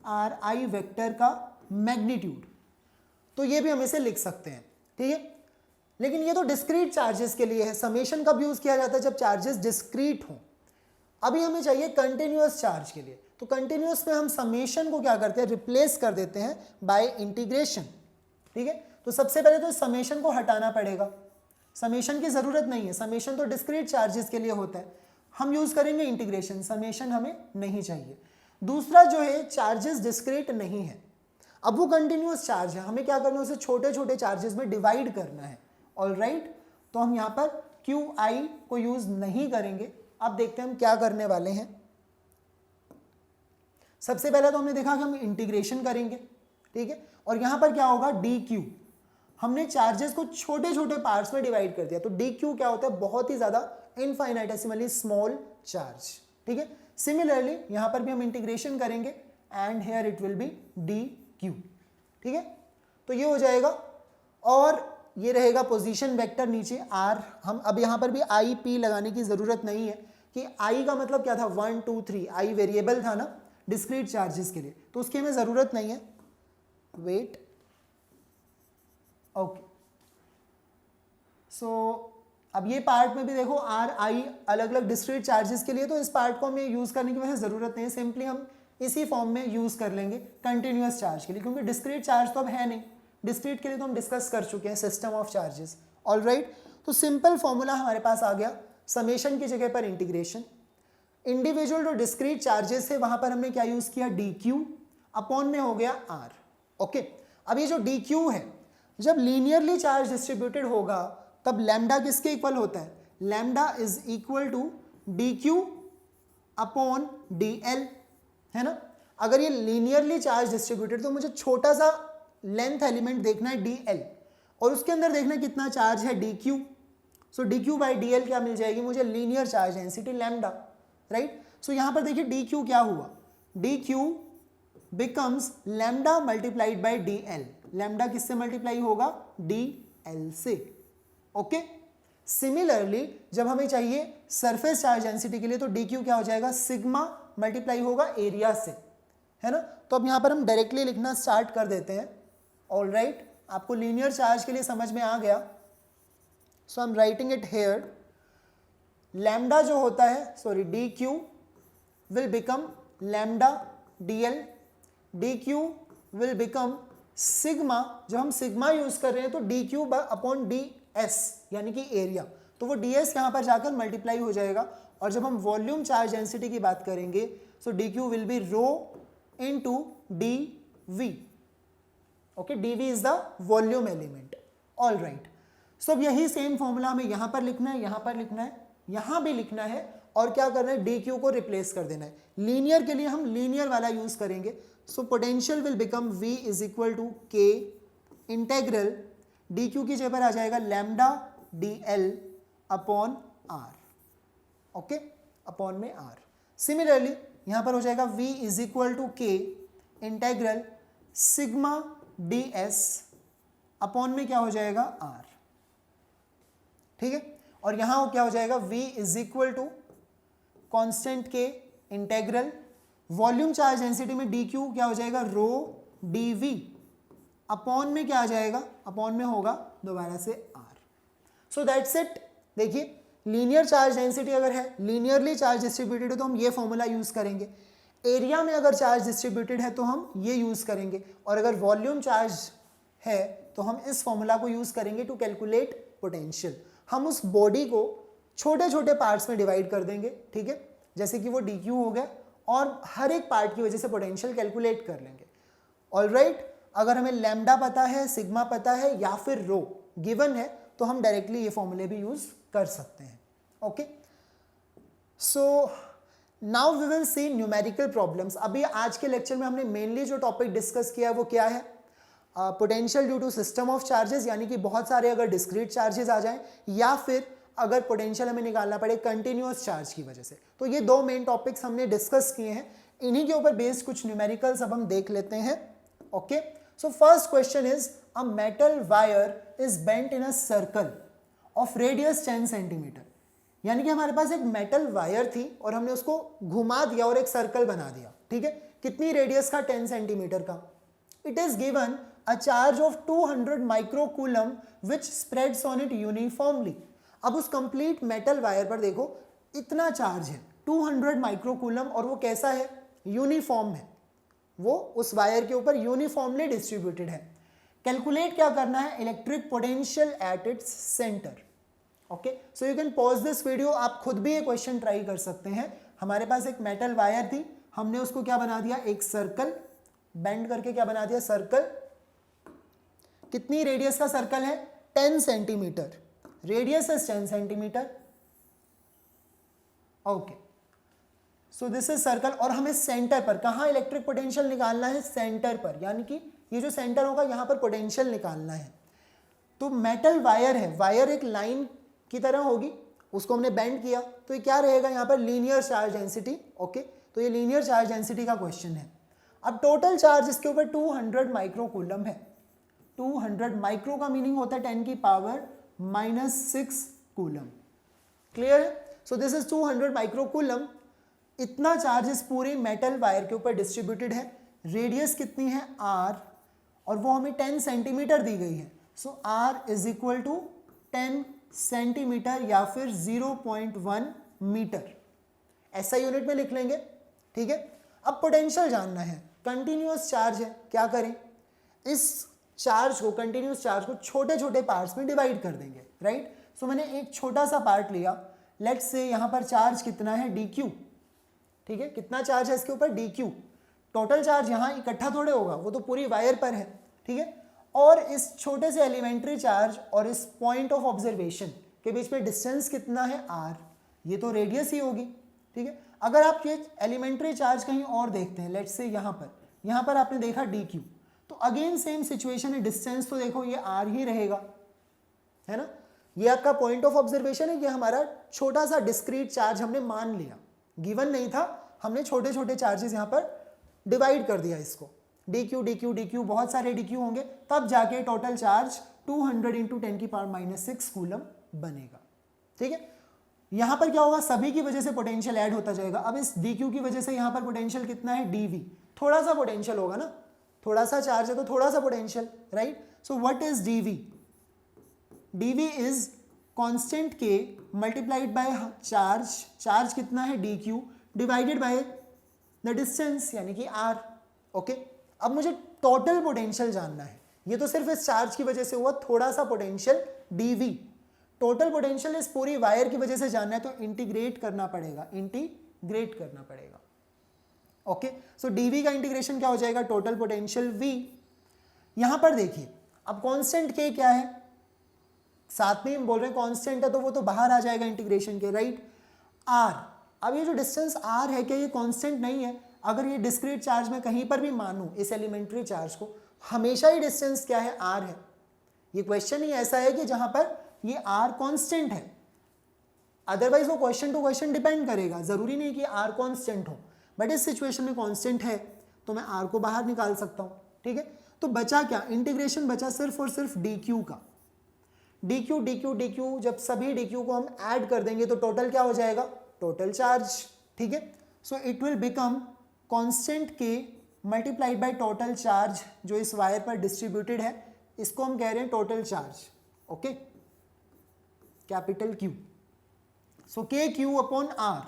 RI vector का मैग्नीट्यूड। तो ये भी हम इसे लिख सकते हैं, ठीक है। लेकिन ये तो डिस्क्रीट चार्जेस के लिए है, समेशन कब यूज किया जाता है, जब चार्जेस डिस्क्रीट हों। अभी हमें चाहिए कंटिन्यूअस चार्ज के लिए, तो कंटिन्यूअस में हम समेशन को क्या करते हैं, रिप्लेस कर देते हैं बाय इंटीग्रेशन, ठीक है। तो सबसे पहले तो समेशन को हटाना पड़ेगा, समेशन की जरूरत नहीं है, समेशन तो डिस्क्रीट चार्जेस के लिए होता है, हम यूज करेंगे इंटीग्रेशन, समेशन हमें नहीं चाहिए। दूसरा जो है चार्जेस डिस्क्रीट नहीं है, अब वो कंटिन्यूअस चार्ज है, हमें क्या करना है, उसे छोटे छोटे चार्जेस में डिवाइड करना है। ऑलराइट, तो हम यहाँ पर QI को यूज नहीं करेंगे। अब देखते हैं हम क्या करने वाले हैं। सबसे पहले तो हमने देखा कि हम इंटीग्रेशन करेंगे, ठीक है, और यहां पर क्या होगा, DQ, हमने चार्जेस को छोटे छोटे पार्ट्स में डिवाइड कर दिया, तो DQ क्या होता है, बहुत ही ज्यादा इनफाइनाइटेसिमली स्मॉल चार्ज, ठीक है। सिमिलरली यहां पर भी हम इंटीग्रेशन करेंगे and here it will B DQ, ठीक है। तो ये हो जाएगा और ये रहेगा पोजीशन वेक्टर नीचे R। हम अब यहां पर भी IP लगाने की जरूरत नहीं है कि I का मतलब क्या था, 1 2 3, I वेरिएबल था ना डिस्क्रीट चार्जेस के लिए, तो उसकी हमें जरूरत नहीं है। Wait, okay. सो अब ये पार्ट में भी देखो RI अलग अलग डिस्क्रीट चार्जेस के लिए, तो इस पार्ट को हमें यूज करने की वजह जरूरत नहीं है, सिंपली हम इसी फॉर्म में यूज कर लेंगे कंटिन्यूअस चार्ज के लिए, क्योंकि डिस्क्रीट चार्ज तो अब है नहीं, डिस्क्रीट के लिए तो हम डिस्कस कर चुके हैं सिस्टम ऑफ चार्जेस। ऑलराइट, तो सिंपल फॉर्मूला हमारे पास आ गया, समेशन की जगह पर इंटीग्रेशन, इंडिविजुअल जो डिस्क्रीट चार्जेस है वहां पर हमने क्या यूज किया, DQ, अपॉन में हो गया R, ओके। अब ये जो DQ है, जब लीनियरली चार्ज डिस्ट्रीब्यूटेड होगा तब लैम्डा किसके इक्वल होता है, lambda is equal to DQ upon DL, है ना। अगर ये लीनियरली चार्ज डिस्ट्रीब्यूटेड, तो मुझे छोटा सा लेंथ एलिमेंट देखना है DL, और उसके अंदर देखना कितना चार्ज है, DQ। So DQ by DL क्या मिल जाएगी मुझे, linear charge density lambda, right. So यहां पर देखिए DQ क्या हुआ, DQ becomes lambda multiplied by DL, lambda किससे मल्टीप्लाई होगा, DL से, ओके। सिमिलरली जब हमें चाहिए सरफेस चार्ज डेंसिटी के लिए, तो DQ क्या हो जाएगा, सिग्मा मल्टीप्लाई होगा एरिया से, है ना। तो अब यहां पर हम डायरेक्टली लिखना स्टार्ट कर देते हैं। ऑलराइट, आपको लीनियर चार्ज के लिए समझ में आ गया, so I am writing it here, lambda जो होता है, sorry DQ will become lambda DL, DQ will become sigma, जब हम सिग्मा यूज कर रहे हैं तो D Q upon D S यानी कि एरिया, तो वो डी एस यहाँ पर जाकर मल्टीप्लाई हो जाएगा। और जब हम वॉल्यूम चार्ज डेंसिटी की बात करेंगे so D Q will be rho into D V. Okay, D V is the volume element. All right, so अब यही सेम फॉर्मूला हमें यहाँ पर लिखना है, यहाँ पर लिखना है, यहाँ भी लिखना है, और क्या करना है, डी क्यू को रिप्लेस कर देना है। लीनियर के लिए हम लीनियर वाला यूज करेंगे। So potential will become V is equal to K integral D Q की जगह पर आ जाएगा lambda D L upon R. Okay, upon में आर। सिमिलरली यहाँ पर हो जाएगा V is equal to K integral sigma D S upon में क्या हो जाएगा, आर। ठीक है, और यहाँ क्या हो जाएगा, V is equal to constant K integral volume charge density में डी क्यू क्या हो जाएगा, रो डी वी अपॉन में क्या आ जाएगा, अपॉन में होगा दोबारा से आर। So that's it. देखिए, लीनियर चार्ज डेंसिटी अगर है, लीनियरली चार्ज डिस्ट्रीब्यूटेड है तो हम ये फॉर्मूला यूज करेंगे। एरिया में अगर चार्ज डिस्ट्रीब्यूटेड है तो हम ये यूज करेंगे, और अगर वॉल्यूम चार्ज है तो हम इस फॉर्मूला को यूज करेंगे टू कैलकुलेट पोटेंशियल। हम उस बॉडी को छोटे छोटे पार्ट्स में डिवाइड कर देंगे, ठीक है, जैसे कि वो डी क्यू हो गया, और हर एक पार्ट की वजह से पोटेंशियल कैलकुलेट कर लेंगे। ऑलराइट, अगर हमें लैम्डा पता है, सिग्मा पता है, या फिर रो गिवन है तो हम डायरेक्टली ये फॉर्मूले भी यूज कर सकते हैं। Okay, so now we will see numerical problems. अभी आज के लेक्चर में हमने मेनली जो टॉपिक डिस्कस किया है वो क्या है, potential due to system of charges, यानी कि बहुत सारे अगर डिस्क्रीट चार्जेस आ जाएं, या फिर अगर पोटेंशियल हमें निकालना पड़े कंटिन्यूअस चार्ज की वजह से। तो ये दो मेन टॉपिक्स हमने डिस्कस किए हैं, इन्हीं के ऊपर बेस्ड कुछ न्यूमेरिकल्स अब हम देख लेते हैं। Okay, so first question is a metal wire is bent in a circle of radius 10 centimetre. यानी कि हमारे पास एक मेटल वायर थी और हमने उसको घुमा दिया और एक सर्कल बना दिया, ठीक है, कितनी रेडियस का, 10 सेंटीमीटर का। It is given a charge of 200 microcoulomb which spreads on it uniformly. अब उस कंप्लीट मेटल वायर पर देखो इतना चार्ज है 200 माइक्रोकूलम, और वो कैसा है, यूनिफॉर्म है, वो उस वायर के ऊपर यूनिफॉर्मली डिस्ट्रीब्यूटेड है। कैलकुलेट क्या करना है, electric potential at its centre. Okay, so you can pause this video, आप खुद भी ये क्वेश्चन ट्राई कर सकते हैं। हमारे पास एक मेटल वायर थी, हमने उसको क्या बना दिया, एक सर्कल बेंड करके क्या बना दिया, सर्कल। कितनी रेडियस का सर्कल है, 10 centimetre, radius is 10 centimetre. Okay, so this is circle, और हमें सेंटर पर, कहां इलेक्ट्रिक पोटेंशियल निकालना है, सेंटर पर, यानी कि ये जो सेंटर होगा यहां पर पोटेंशियल निकालना है। तो मेटल वायर है, वायर एक लाइन की तरह होगी, उसको हमने बेंड किया, तो ये क्या रहेगा, यहाँ पर लीनियर चार्ज डेंसिटी। ओके, तो ये लीनियर चार्ज डेंसिटी का क्वेश्चन है। अब टोटल चार्ज इसके ऊपर 200 माइक्रोकूलम है। 200 माइक्रो का मीनिंग होता है 10 की पावर -6 कूलम। क्लियर है, सो दिस इज 200 माइक्रोकूलम। इतना चार्ज इस पूरे मेटल वायर के ऊपर डिस्ट्रीब्यूटेड है। रेडियस कितनी है, r, और वो हमें 10 सेंटीमीटर दी गई है। So r is equal to 10 centimetre या फिर 0.1 मीटर, ऐसा यूनिट में लिख लेंगे, ठीक है। अब पोटेंशियल जानना है, कंटिन्यूअस चार्ज है, क्या करें, इस चार्ज को, कंटिन्यूअस चार्ज को छोटे छोटे पार्ट्स में डिवाइड कर देंगे, राइट। सो मैंने एक छोटा सा पार्ट लिया, लेट्स से यहाँ पर चार्ज कितना है, dq, ठीक है, कितना चार्ज है इसके ऊपर, dq। टोटल चार्ज यहाँ इकट्ठा थोड़े होगा, वो तो पूरी वायर पर है, ठीक है। और इस छोटे से एलिमेंट्री चार्ज और इस पॉइंट ऑफ ऑब्जर्वेशन के बीच में डिस्टेंस कितना है, r, ये तो रेडियस ही होगी, ठीक है। अगर आप ये एलिमेंट्री चार्ज कहीं और देखते हैं, लेट्स से यहाँ पर आपने देखा dq, तो अगेन सेम सिचुएशन है, डिस्टेंस तो देखो ये r ही रहेगा, है ना। ये आपका पॉइंट ऑफ ऑब्जर्वेशन है, ये हमारा छोटा सा डिस्क्रीट चार्ज हमने मान लिया, गिवन नहीं था, हमने छोटे छोटे चार्जेस यहाँ पर डिवाइड कर दिया इसको, dq dq dq, बहुत सारे dq होंगे, तब जाके टोटल चार्ज 200 × 10 की पावर -6 कूलम बनेगा, ठीक है। यहाँ पर क्या होगा, सभी की वजह से पोटेंशियल ऐड होता जाएगा। अब इस dq की वजह से यहाँ पर पोटेंशियल कितना है, dv, थोड़ा सा पोटेंशियल होगा ना, थोड़ा सा चार्ज है तो थोड़ा सा potential, right. So what is dv, dv is constant k multiplied by charge कितना है, dq, divided by the distance यानी कि r। ओके, अब मुझे टोटल पोटेंशियल जानना है। ये तो सिर्फ इस चार्ज की वजह से हुआ थोड़ा सा पोटेंशियल dv, टोटल पोटेंशियल इस पूरी वायर की वजह से जानना है तो इंटीग्रेट करना पड़ेगा, इंटीग्रेट करना पड़ेगा। ओके, सो dv का इंटीग्रेशन क्या हो जाएगा, टोटल पोटेंशियल v। यहां पर देखिए अब कांस्टेंट k क्या है, साथ में हम बोल रहे हैं कांस्टेंट है तो वो तो बाहर आ जाएगा इंटीग्रेशन के, राइट। r, अब ये जो डिस्टेंस r है क्या ये कांस्टेंट नहीं है। अगर ये डिस्क्रीट चार्ज में कहीं पर भी मानूं इस एलिमेंट्री चार्ज को, हमेशा ही डिस्टेंस क्या है, r है। ये क्वेश्चन ही ऐसा है कि जहां पर ये r कांस्टेंट है, अदरवाइज वो क्वेश्चन टू क्वेश्चन डिपेंड करेगा, जरूरी नहीं कि r कांस्टेंट हो, बट इस सिचुएशन में कांस्टेंट है तो मैं r को बाहर निकाल सकता हूं, ठीक है। तो बचा क्या, इंटीग्रेशन बचा सिर्फ और सिर्फ dq का, dq dq dq, जब सभी dq को हम ऐड कर देंगे तो टोटल क्या हो जाएगा, टोटल चार्ज, ठीक है। सो it will become constant k multiplied by total charge जो इस वायर पर डिस्ट्रीब्यूटेड है, इसको हम कह रहे हैं total charge, okay, capital Q। सो k q अपॉन r,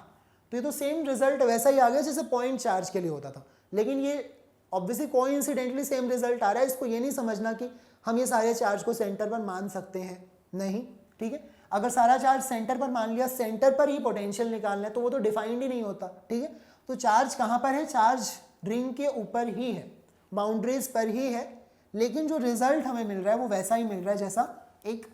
तो ये तो सेम रिजल्ट वैसा ही आ गया जैसे पॉइंट चार्ज के लिए होता था, लेकिन ये ऑब्वियसली कोइंसिडेंटली सेम रिजल्ट आ रहा है। इसको ये नहीं समझना कि हम ये सारे चार्ज को सेंटर पर मान सकते हैं, नहीं, ठीक है। अगर सारा चार्ज सेंटर पर मान लिया, सेंटर पर ही पोटेंशियल निकालना है तो वो तो डिफाइंड ही नहीं होता, ठीक है। तो चार्ज कहाँ पर है, चार्ज रिंग के ऊपर ही है, बाउंड्रीज पर ही है, लेकिन जो रिजल्ट हमें मिल रहा है वो वैसा ही मिल रहा है जैसा एक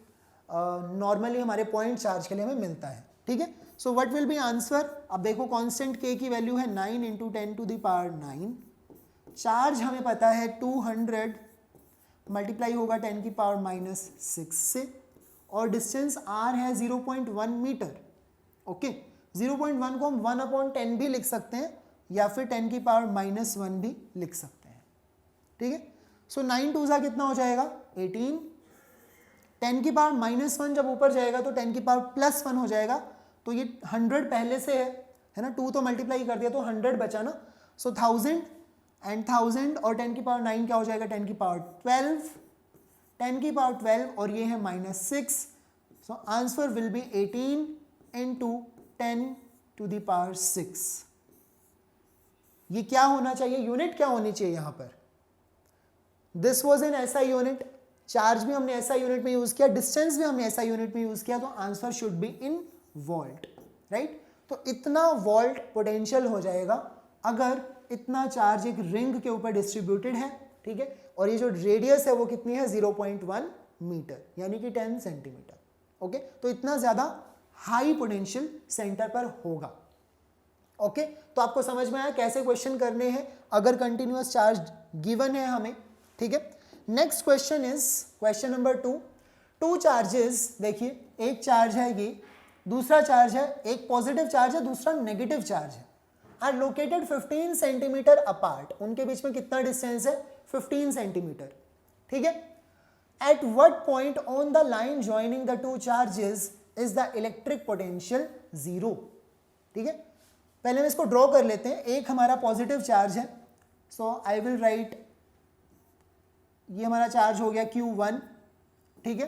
नॉर्मली हमारे पॉइंट चार्ज के लिए हमें मिलता है, ठीक है। So what will be answer, अब देखो कांस्टेंट k की वैल्यू है 9 into 10 to the power 9, charge हमें पता है 200 मल्टीप्लाई होगा 10 की पावर माइनस 6 से, और डिस्टेंस r है 0.1 मीटर, ओके। 0.1 को हम 1/10 भी लिख सकते हैं या फिर 10 की पावर माइनस 1 भी लिख सकते हैं, ठीक है। सो 9 2 कितना हो जाएगा 18, 10 की पावर माइनस 1 जब ऊपर जाएगा तो 10 की पावर प्लस 1 हो जाएगा, तो ये 100 पहले से है ना, 2 तो मल्टीप्लाई कर दिया तो 100 बचा ना। सो 1000 एंड 1000 और 10 की पावर 9 क्या हो जाएगा, 10 की पावर 12, 10 की पावर 12 और ये है minus 6। So answer will be 18 into 10 to the power 6। ये क्या होना चाहिए, यूनिट क्या होनी चाहिए यहाँ पर, दिस वॉज इन ऐसा यूनिट, चार्ज भी हमने ऐसा यूनिट में यूज किया, डिस्टेंस भी हमने ऐसा यूनिट में यूज किया, तो answer should be in volt, right. तो इतना वोल्ट पोटेंशियल हो जाएगा अगर इतना चार्ज एक रिंग के ऊपर डिस्ट्रीब्यूटेड है, ठीक है, और ये जो रेडियस है वो कितनी है 0.1 मीटर यानी कि 10 सेंटीमीटर, ओके। तो इतना ज्यादा हाई पोटेंशियल सेंटर पर होगा, ओके। तो आपको समझ में आया कैसे क्वेश्चन करने हैं अगर कंटिन्यूअस चार्ज गिवन है हमें, ठीक है। Next question is question number 2। Two charges, देखिए एक चार्ज है ये, दूसरा चार्ज है, एक पॉजिटिव चार्ज है दूसरा नेगेटिव चार्ज है, आर लोकेटेड 15 सेंटीमीटर अपार्ट, उनके बीच में कितना डिस्टेंस है 15 सेंटीमीटर, ठीक है। At what point on the line joining the two charges is the electric potential 0, ठीक है। पहले हम इसको ड्रॉ कर लेते हैं, एक हमारा पॉजिटिव चार्ज है, सो आई विल राइट, ये हमारा चार्ज हो गया Q1, ठीक है।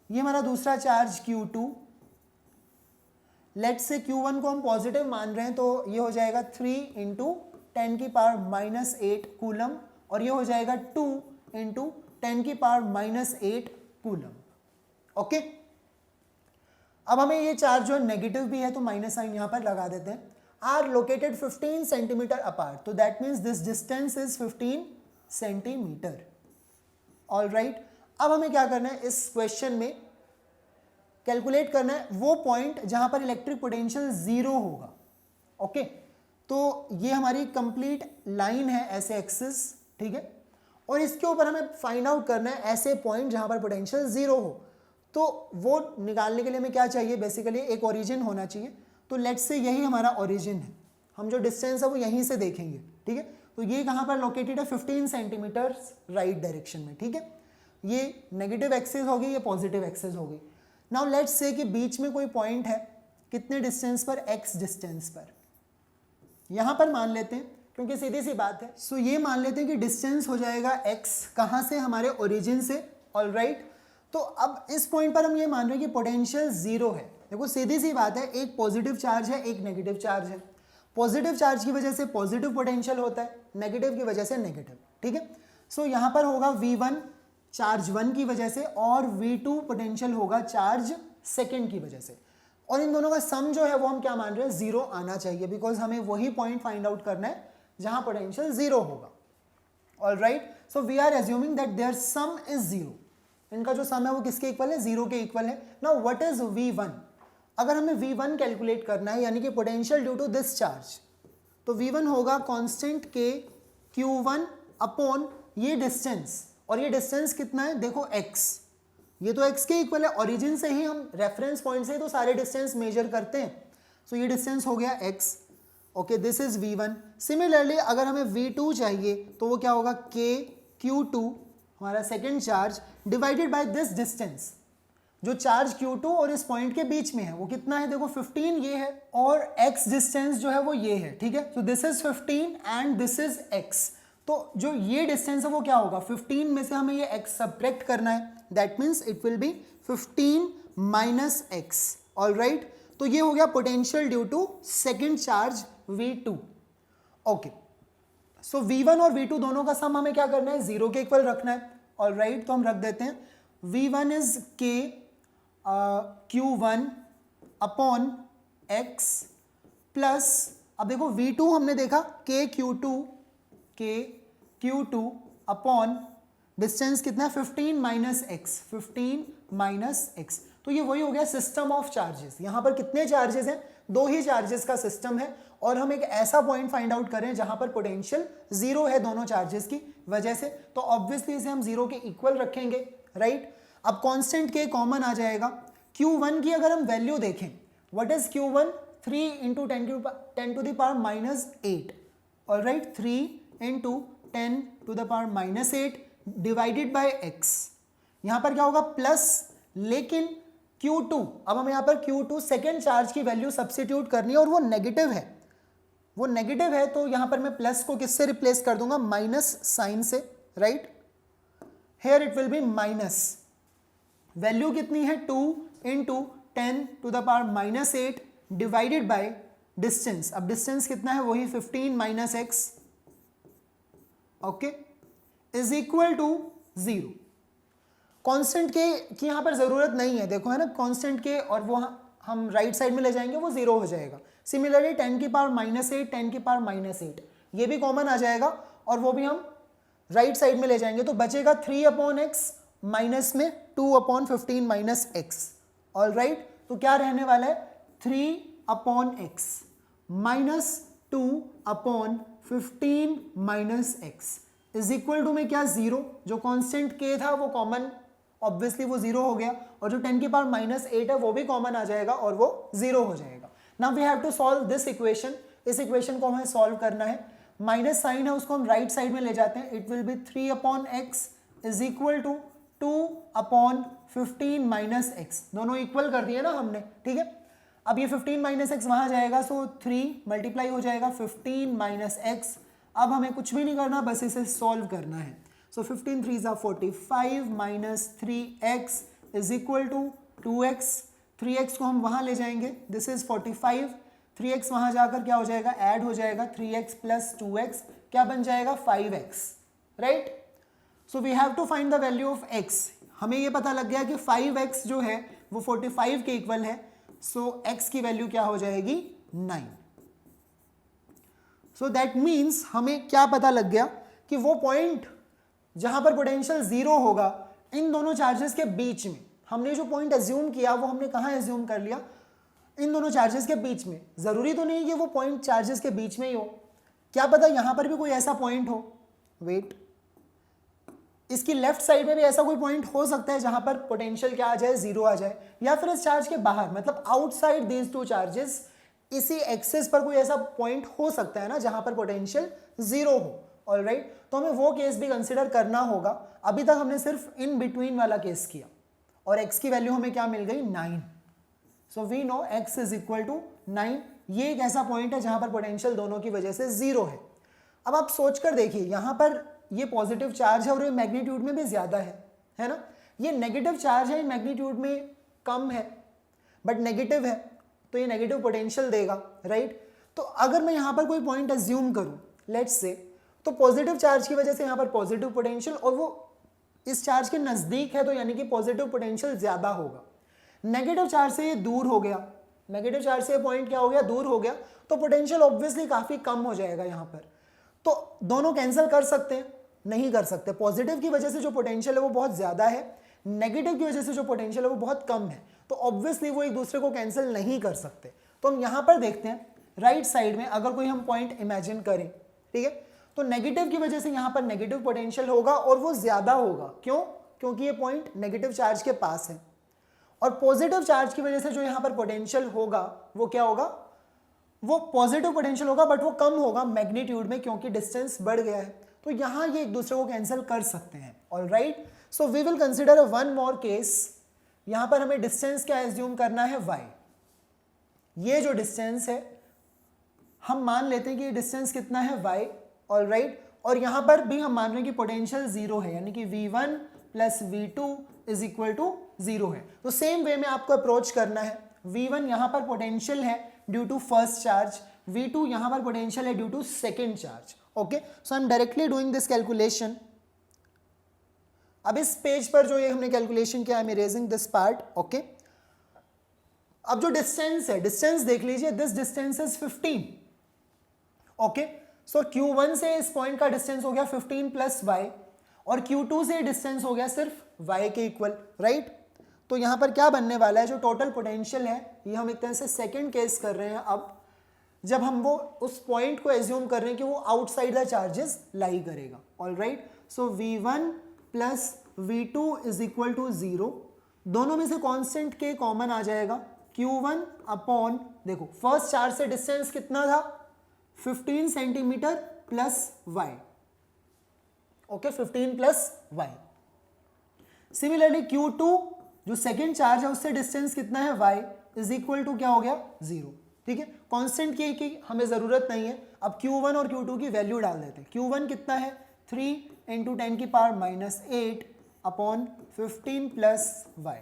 ये हमारा दूसरा charge Q2, let's say Q1 को हम पॉजिटिव मान रहे हैं तो ये हो जाएगा 3 इंटू 10 की पावर माइनस 8 कूलम, और ये हो जाएगा 2 इंटू 10 की पावर माइनस 8 कूलम, ओके। अब हमें ये चार्ज जो है नेगेटिव भी है तो माइनस साइन यहां पर लगा देते हैं। आर लोकेटेड 15 सेंटीमीटर अपार्ट, तो that means this distance is 15 centimetre, all right. अब हमें क्या करना है, इस क्वेश्चन में कैलकुलेट करना है वो पॉइंट जहां पर इलेक्ट्रिक पोटेंशियल 0 होगा, ओके। तो ये हमारी कंप्लीट लाइन है ऐसे एक्सिस, ठीक है, और इसके ऊपर हमें फाइंड आउट करना है ऐसे पॉइंट जहां पर पोटेंशियल 0 हो। तो वो निकालने के लिए हमें क्या चाहिए, बेसिकली एक ओरिजिन होना चाहिए। तो लेट्स से यही हमारा ओरिजिन है, हम जो डिस्टेंस है वो यहीं से देखेंगे, ठीक है। तो ये कहाँ पर लोकेटेड है 15 सेंटीमीटर राइट डायरेक्शन में, ठीक है। ये नेगेटिव एक्सिस होगी, ये पॉजिटिव एक्सिस होगी। नाउ लेट्स से कि बीच में कोई पॉइंट है, कितने डिस्टेंस पर, x डिस्टेंस पर, यहां पर मान लेते हैं क्योंकि सीधी सी बात है। सो ये मान लेते हैं कि डिस्टेंस हो जाएगा x, कहां से, हमारे ओरिजिन से, ऑल राइट। तो अब इस पॉइंट पर हम ये मान रहे हैं कि पोटेंशियल 0 है। देखो सीधी सी बात है, एक पॉजिटिव चार्ज है एक नेगेटिव चार्ज है, पॉजिटिव चार्ज की वजह से पॉजिटिव पोटेंशियल होता है, नेगेटिव की वजह से नेगेटिव, ठीक है। सो यहाँ पर होगा V1 चार्ज 1 की वजह से और V2 पोटेंशियल होगा चार्ज सेकेंड की वजह से, और इन दोनों का सम जो है वो हम क्या मान रहे हैं, जीरो आना चाहिए, बिकॉज हमें वही पॉइंट फाइंड आउट करना है जहां पोटेंशियल जीरो होगा. Alright, so we are assuming that their sum is zero. इनका जो सम है वो किसके इक्वल है, जीरो के इक्वल है. Now what is V1? अगर हमें V1 कैलकुलेट करना है यानी कि potential due to this charge, तो V1 होगा कांस्टेंट के Q1 अपॉन ये डिस्टेंस, और ये डिस्टेंस कितना है, देखो x, ये तो x के इक्वल है. ओरिजिन से ही हम रेफरेंस पॉइंट से तो सारे डिस्टेंस मेजर करते हैं. सो ये डिस्टेंस हो गया x. Okay, this is V1. Similarly अगर हमें V2 चाहिए तो वो क्या होगा, k Q2 हमारा second charge divided by this distance, जो चार्ज Q2 और इस पॉइंट के बीच में है वो कितना है, देखो 15 ये है, और x डिस्टेंस जो है वो ये है. ठीक है, सो this is 15 and this is x. तो जो ये डिस्टेंस है वो क्या होगा, 15 में से हमें ये x सब्ट्रैक्ट करना है, that means it will be 15 minus x. Alright, तो ये हो गया potential due to second charge V2. Okay, so V1 और V2 दोनों का सम हमें क्या करना है, जीरो के इक्वल रखना है. ऑलराइट, तो हम रख देते हैं V1 is k Q1 upon x plus, अब देखो V2 हमने देखा k Q2 अपॉन डिस्टेंस कितना है, 15 माइनस एक्स, 15 माइनस एक्स. तो ये वही हो गया सिस्टम ऑफ चार्जेस. यहाँ पर कितने चार्जेस हैं, दो ही चार्जेस का सिस्टम है, और हम एक ऐसा पॉइंट फाइंड आउट करें जहां पर पोटेंशियल जीरो है दोनों चार्जेस की वजह से, तो ऑब्वियसली इसे हम जीरो के इक्वल रखेंगे. राइट, अब कांस्टेंट के कॉमन आ जाएगा. Q1 की अगर हम वैल्यू देखें, what is Q1, 3 into 10 to the power minus 8. Alright, 3 into 10 to the power minus 8 divided by x. यहां पर क्या होगा, प्लस, लेकिन Q2, अब हम यहां पर Q2 सेकेंड चार्ज की वैल्यू सब्स्टिट्यूट करनी है और वो नेगेटिव है, तो यहां पर मैं प्लस को किससे रिप्लेस कर दूंगा, माइनस साइन से. Right, here it will be minus, value कितनी है, 2 into 10 to the power minus 8 divided by distance. अब डिस्टेंस कितना है, वही 15 minus x. Okay, is equal to 0. Constant के की यहां पर जरूरत नहीं है, देखो है ना, कांस्टेंट के, और वो हम राइट साइड में ले जाएंगे वो जीरो हो जाएगा. सिमिलरली 10 की पावर माइनस 8, 10 की पावर माइनस 8 ये भी कॉमन आ जाएगा, और वो भी हम राइट साइड में ले जाएंगे, तो बचेगा 3 अपॉन एक्स माइनस में 2 अपॉन 15 माइनस एक्स. ऑलराइट, तो क्या रहने वाला है, 3 upon x minus 2 upon 15 minus x is equal to में क्या, जीरो. जो कांस्टेंट के था वो कॉमन, ऑब्वियसली वो जीरो हो गया, और जो 10 की पावर माइनस 8 है वो भी कॉमन आ जाएगा और वो जीरो हो जाएगा. Now we have to solve this equation. इस इक्वेशन को हमें सॉल्व करना है. माइनस साइन है उसको हम राइट साइड में ले जाते हैं. It will be 3 upon x is equal to 2 upon 15 minus x. दोनों इक्वल कर दिए ना हमने. ठीक है, अब ये 15 माइनस एक्स वहां जाएगा, सो 3 मल्टीप्लाई हो जाएगा 15 माइनस एक्स. अब हमें कुछ भी नहीं करना, बस इसे सॉल्व करना है. सो 15 3 ज़ा 45 minus 3x is equal to 2x. 3x को हम वहां ले जाएंगे, दिस इज 45. 3x वहां जाकर क्या हो जाएगा, ऐड हो जाएगा, 3x प्लस 2x क्या बन जाएगा, 5x. Right, so we have to find the value of x. हमें ये पता लग गया कि 5x जो है वो 45 के इक्वल है, सो x की वैल्यू क्या हो जाएगी, 9. सो दैट मीन्स हमें क्या पता लग गया कि वो पॉइंट जहां पर पोटेंशियल जीरो होगा इन दोनों चार्जेस के बीच में, हमने जो पॉइंट एज्यूम किया वो हमने कहां एज्यूम कर लिया, इन दोनों चार्जेस के बीच में. जरूरी तो नहीं कि वो पॉइंट चार्जेस के बीच में ही हो, क्या पता यहां पर भी कोई ऐसा पॉइंट हो. वेट, इसकी लेफ्ट साइड में भी ऐसा कोई पॉइंट हो सकता है जहां पर पोटेंशियल क्या आ जाए, जीरो आ जाए, या फिर इस चार्ज के बाहर, मतलब आउटसाइड दीज टू चार्जेस, इसी एक्सेस पर कोई ऐसा पॉइंट हो सकता है ना जहां पर पोटेंशियल जीरो हो. ऑलराइट, तो हमें वो केस भी कंसिडर करना होगा. अभी तक हमने सिर्फ इन बिटवीन वाला केस किया, और x की वैल्यू हमें क्या मिल गई, 9. So we know x is equal to 9. ये एक ऐसा पॉइंट है जहां पर पोटेंशियल दोनों की वजह से जीरो है. अब आप सोचकर देखिए, यहां पर ये पॉजिटिव चार्ज है और ये मैग्नीट्यूड में भी ज्यादा है ना. ये नेगेटिव चार्ज है, मैग्नीट्यूड में कम है, बट नेगेटिव है, तो ये नेगेटिव पोटेंशियल देगा. राइट, तो अगर मैं यहां पर कोई पॉइंट एज्यूम करूं, लेट्स से, तो पॉजिटिव चार्ज की वजह से यहाँ पर पॉजिटिव पोटेंशियल, और वो इस चार्ज के नज़दीक है तो यानी कि पॉजिटिव पोटेंशियल ज़्यादा होगा। नेगेटिव चार्ज से ये दूर हो गया, नेगेटिव चार्ज से पॉइंट क्या हो गया, दूर हो गया, तो पोटेंशियल ऑब्वियसली काफ़ी कम हो जाएगा यहाँ पर। तो दोनों कैंसिल कर सकते हैं? नहीं कर सकते। पॉजिटिव की वजह से जो पोटेंशियल है वो बहुत ज़्यादा है, नेगेटिव की वजह से जो पोटेंशियल है वो बहुत कम है, तो ऑब्वियसली वो एक दूसरे को कैंसिल नहीं कर सकते। तो हम यहाँ पर देखते हैं राइट साइड में अगर कोई हम पॉइंट इमेजिन करें, ठीक है, तो नेगेटिव की वजह से यहाँ पर नेगेटिव पोटेंशियल होगा और वो ज़्यादा होगा। क्यों? क्योंकि ये पॉइंट नेगेटिव चार्ज के पास है। और पॉजिटिव चार्ज की वजह से जो यहाँ पर पोटेंशियल होगा वो क्या होगा, वो पॉजिटिव पोटेंशियल होगा, बट वो कम होगा मैग्नीट्यूड में क्योंकि डिस्टेंस बढ़ गया है। तो यहाँ ये एक दूसरे को कैंसिल कर सकते हैं। Alright, so we will consider one more case. यहाँ पर हमें डिस्टेंस क्या एज्यूम करना है, y। ये जो डिस्टेंस है हम मान लेते हैं कि ये डिस्टेंस कितना है, y। ऑलराइट, और यहाँ पर भी हम मान रहे हैं कि पोटेंशियल जीरो है, यानी कि v1 plus v2 is equal to zero है। तो सेम वे में आपको अप्रोच करना है। v1 यहाँ पर पोटेंशियल है due to first charge, v2 यहाँ पर पोटेंशियल है due to second charge. Okay, so I am directly doing this calculation. अब इस पेज पर जो ये हमने कैलकुलेशन किया, I am erasing this part. Okay, अब जो डिस्टेंस है, डिस्टेंस देख लीजिए, this distance is 15। Okay, so Q1 से इस पॉइंट का डिस्टेंस हो गया 15 प्लस y, और Q2 से डिस्टेंस हो गया सिर्फ y के इक्वल। राइट, तो यहाँ पर क्या बनने वाला है, जो टोटल पोटेंशियल है, ये हम एक तरह से सेकेंड केस कर रहे हैं। अब जब हम वो उस पॉइंट को एज्यूम कर रहे हैं कि वो आउटसाइड द चार्जेस लाई करेगा। Alright, so v1 plus v2 is equal to 0। दोनों में से कांस्टेंट के कॉमन आ जाएगा, Q1 अपॉन, देखो फर्स्ट चार्ज से डिस्टेंस कितना था, 15 centimetre plus y। Okay, 15 plus y। Similarly Q2 जो सेकेंड चार्ज है उससे डिस्टेंस कितना है, y इज इक्वल टू क्या हो गया, 0। ठीक है, कांस्टेंट की हमें जरूरत नहीं है। अब Q1 और Q2 की वैल्यू डाल देते हैं। Q1 कितना है, 3 इंटू 10 की power -8 upon 15 plus y।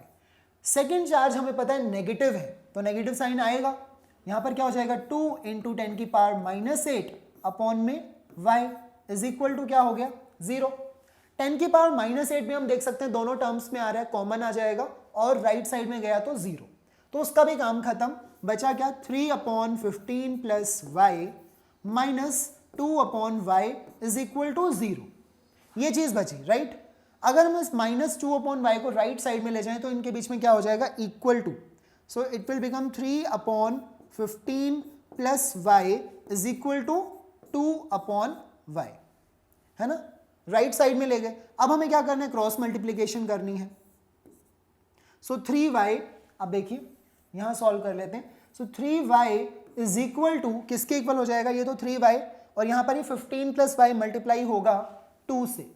Second charge हमें पता है नेगेटिव है, तो नेगेटिव साइन आएगा। यहाँ पर क्या हो जाएगा, 2 इंटू 10 की पावर -8 अपॉन में y इज इक्वल टू क्या हो गया, 0। 10 की पावर -8 में हम देख सकते हैं दोनों टर्म्स में आ रहा है, कॉमन आ जाएगा, और राइट साइड में गया तो 0, तो उसका भी काम खत्म। बचा क्या, 3 upon 15 plus y minus 2 upon y is equal to 0। ये चीज बची। राइट, अगर हम इस -2 अपॉन y को राइट साइड में ले जाएं तो इनके बीच में क्या हो जाएगा, equal to. So it will become 3 upon 15 plus y is equal to 2 upon y, है ना, राइट साइड में ले गए। अब हमें क्या करना है, क्रॉस मल्टीप्लीकेशन करनी है। सो 3y, अब देखिए यहां सॉल्व कर लेते हैं। सो 3y इज इक्वल टू किसके इक्वल हो जाएगा, ये तो 3y, और यहां पर ये 15 प्लस y मल्टीप्लाई होगा 2 से।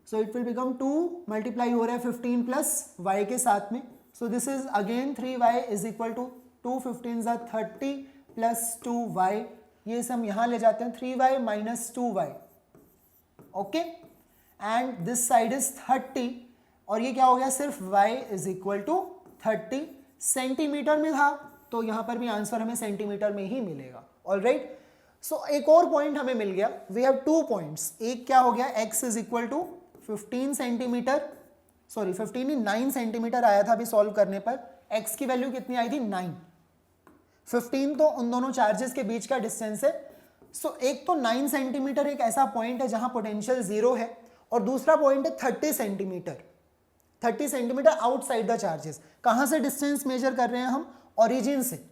So it will become 2 multiply हो रहा है 15 प्लस y के साथ में। So this is again 3y is equal to 2 15 30 plus 2y, ये हम यहां ले जाते हैं, 3y minus 2y। Okay, and this side is 30, और ये क्या हो गया, सिर्फ y is equal to 30। Centimetre में था तो यहां पर भी आंसर हमें सेंटीमीटर में ही मिलेगा। ऑलराइट, सो एक और पॉइंट हमें मिल गया। We have 2 points. एक क्या हो गया, x is equal to 15 centimetre, sorry 15 नहीं 9 सेंटीमीटर आया था अभी सॉल्व करने पर। x की वैल्यू कितनी आई थी, 9। 15 तो उन दोनों चार्जेस के बीच का डिस्टेंस है। सो एक तो 9 सेंटीमीटर एक ऐसा पॉइंट है जहां पोटेंशियल 0 है, और दूसरा पॉइंट है 30 centimetre. 30 centimetre outside the charges. कहां से डिस्टेंस मेजर कर रहे हैं हम, ओरिजिन से।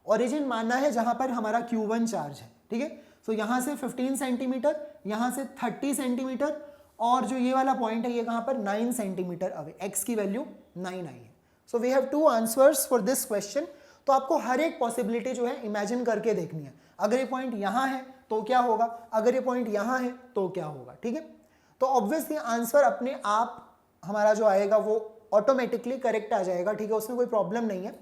ओरिजिन मानना है जहां पर हमारा Q1 चार्ज है। ठीक है, सो यहां से 15 सेंटीमीटर, यहां से 30 सेंटीमीटर, और जो ये वाला पॉइंट है ये कहां पर, 9 सेंटीमीटर अवे। x की वैल्यू 9 आई है। So we have 2 answers for this question. तो आपको हर एक पॉसिबिलिटी जो है इमेजिन करके देखनी है। अगर ये पॉइंट यहां है तो क्या होगा, अगर ये पॉइंट यहां है तो क्या होगा। ठीक है, तो ऑब्वियसली आंसर अपने आप हमारा जो आएगा वो ऑटोमेटिकली करेक्ट आ जाएगा। ठीक है, उसमें कोई प्रॉब्लम नहीं है।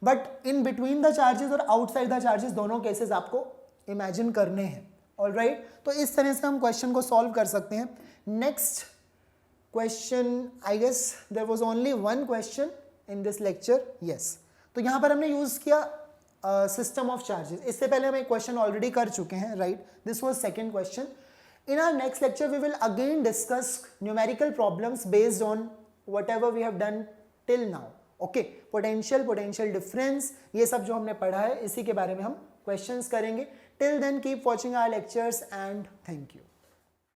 But in between the charges और आउटसाइड द चार्जेस दोनों केसेस आपको इमेजिन करने हैं। ऑलराइट, तो इस तरह से हम क्वेश्चन को सॉल्व कर सकते हैं। Next question, I guess there was only one question in this lecture. Yes, तो यहाँ पर हमने यूज किया सिस्टम ऑफ चार्जेस। इससे पहले हम एक क्वेश्चन ऑलरेडी कर चुके हैं। Right, this was second question. In our next lecture, we will again discuss numerical problems based on whatever we have done till now. Okay, potential difference, ये सब जो हमने पढ़ा है इसी के बारे में हम questions करेंगे. Till then, keep watching our lectures and thank you.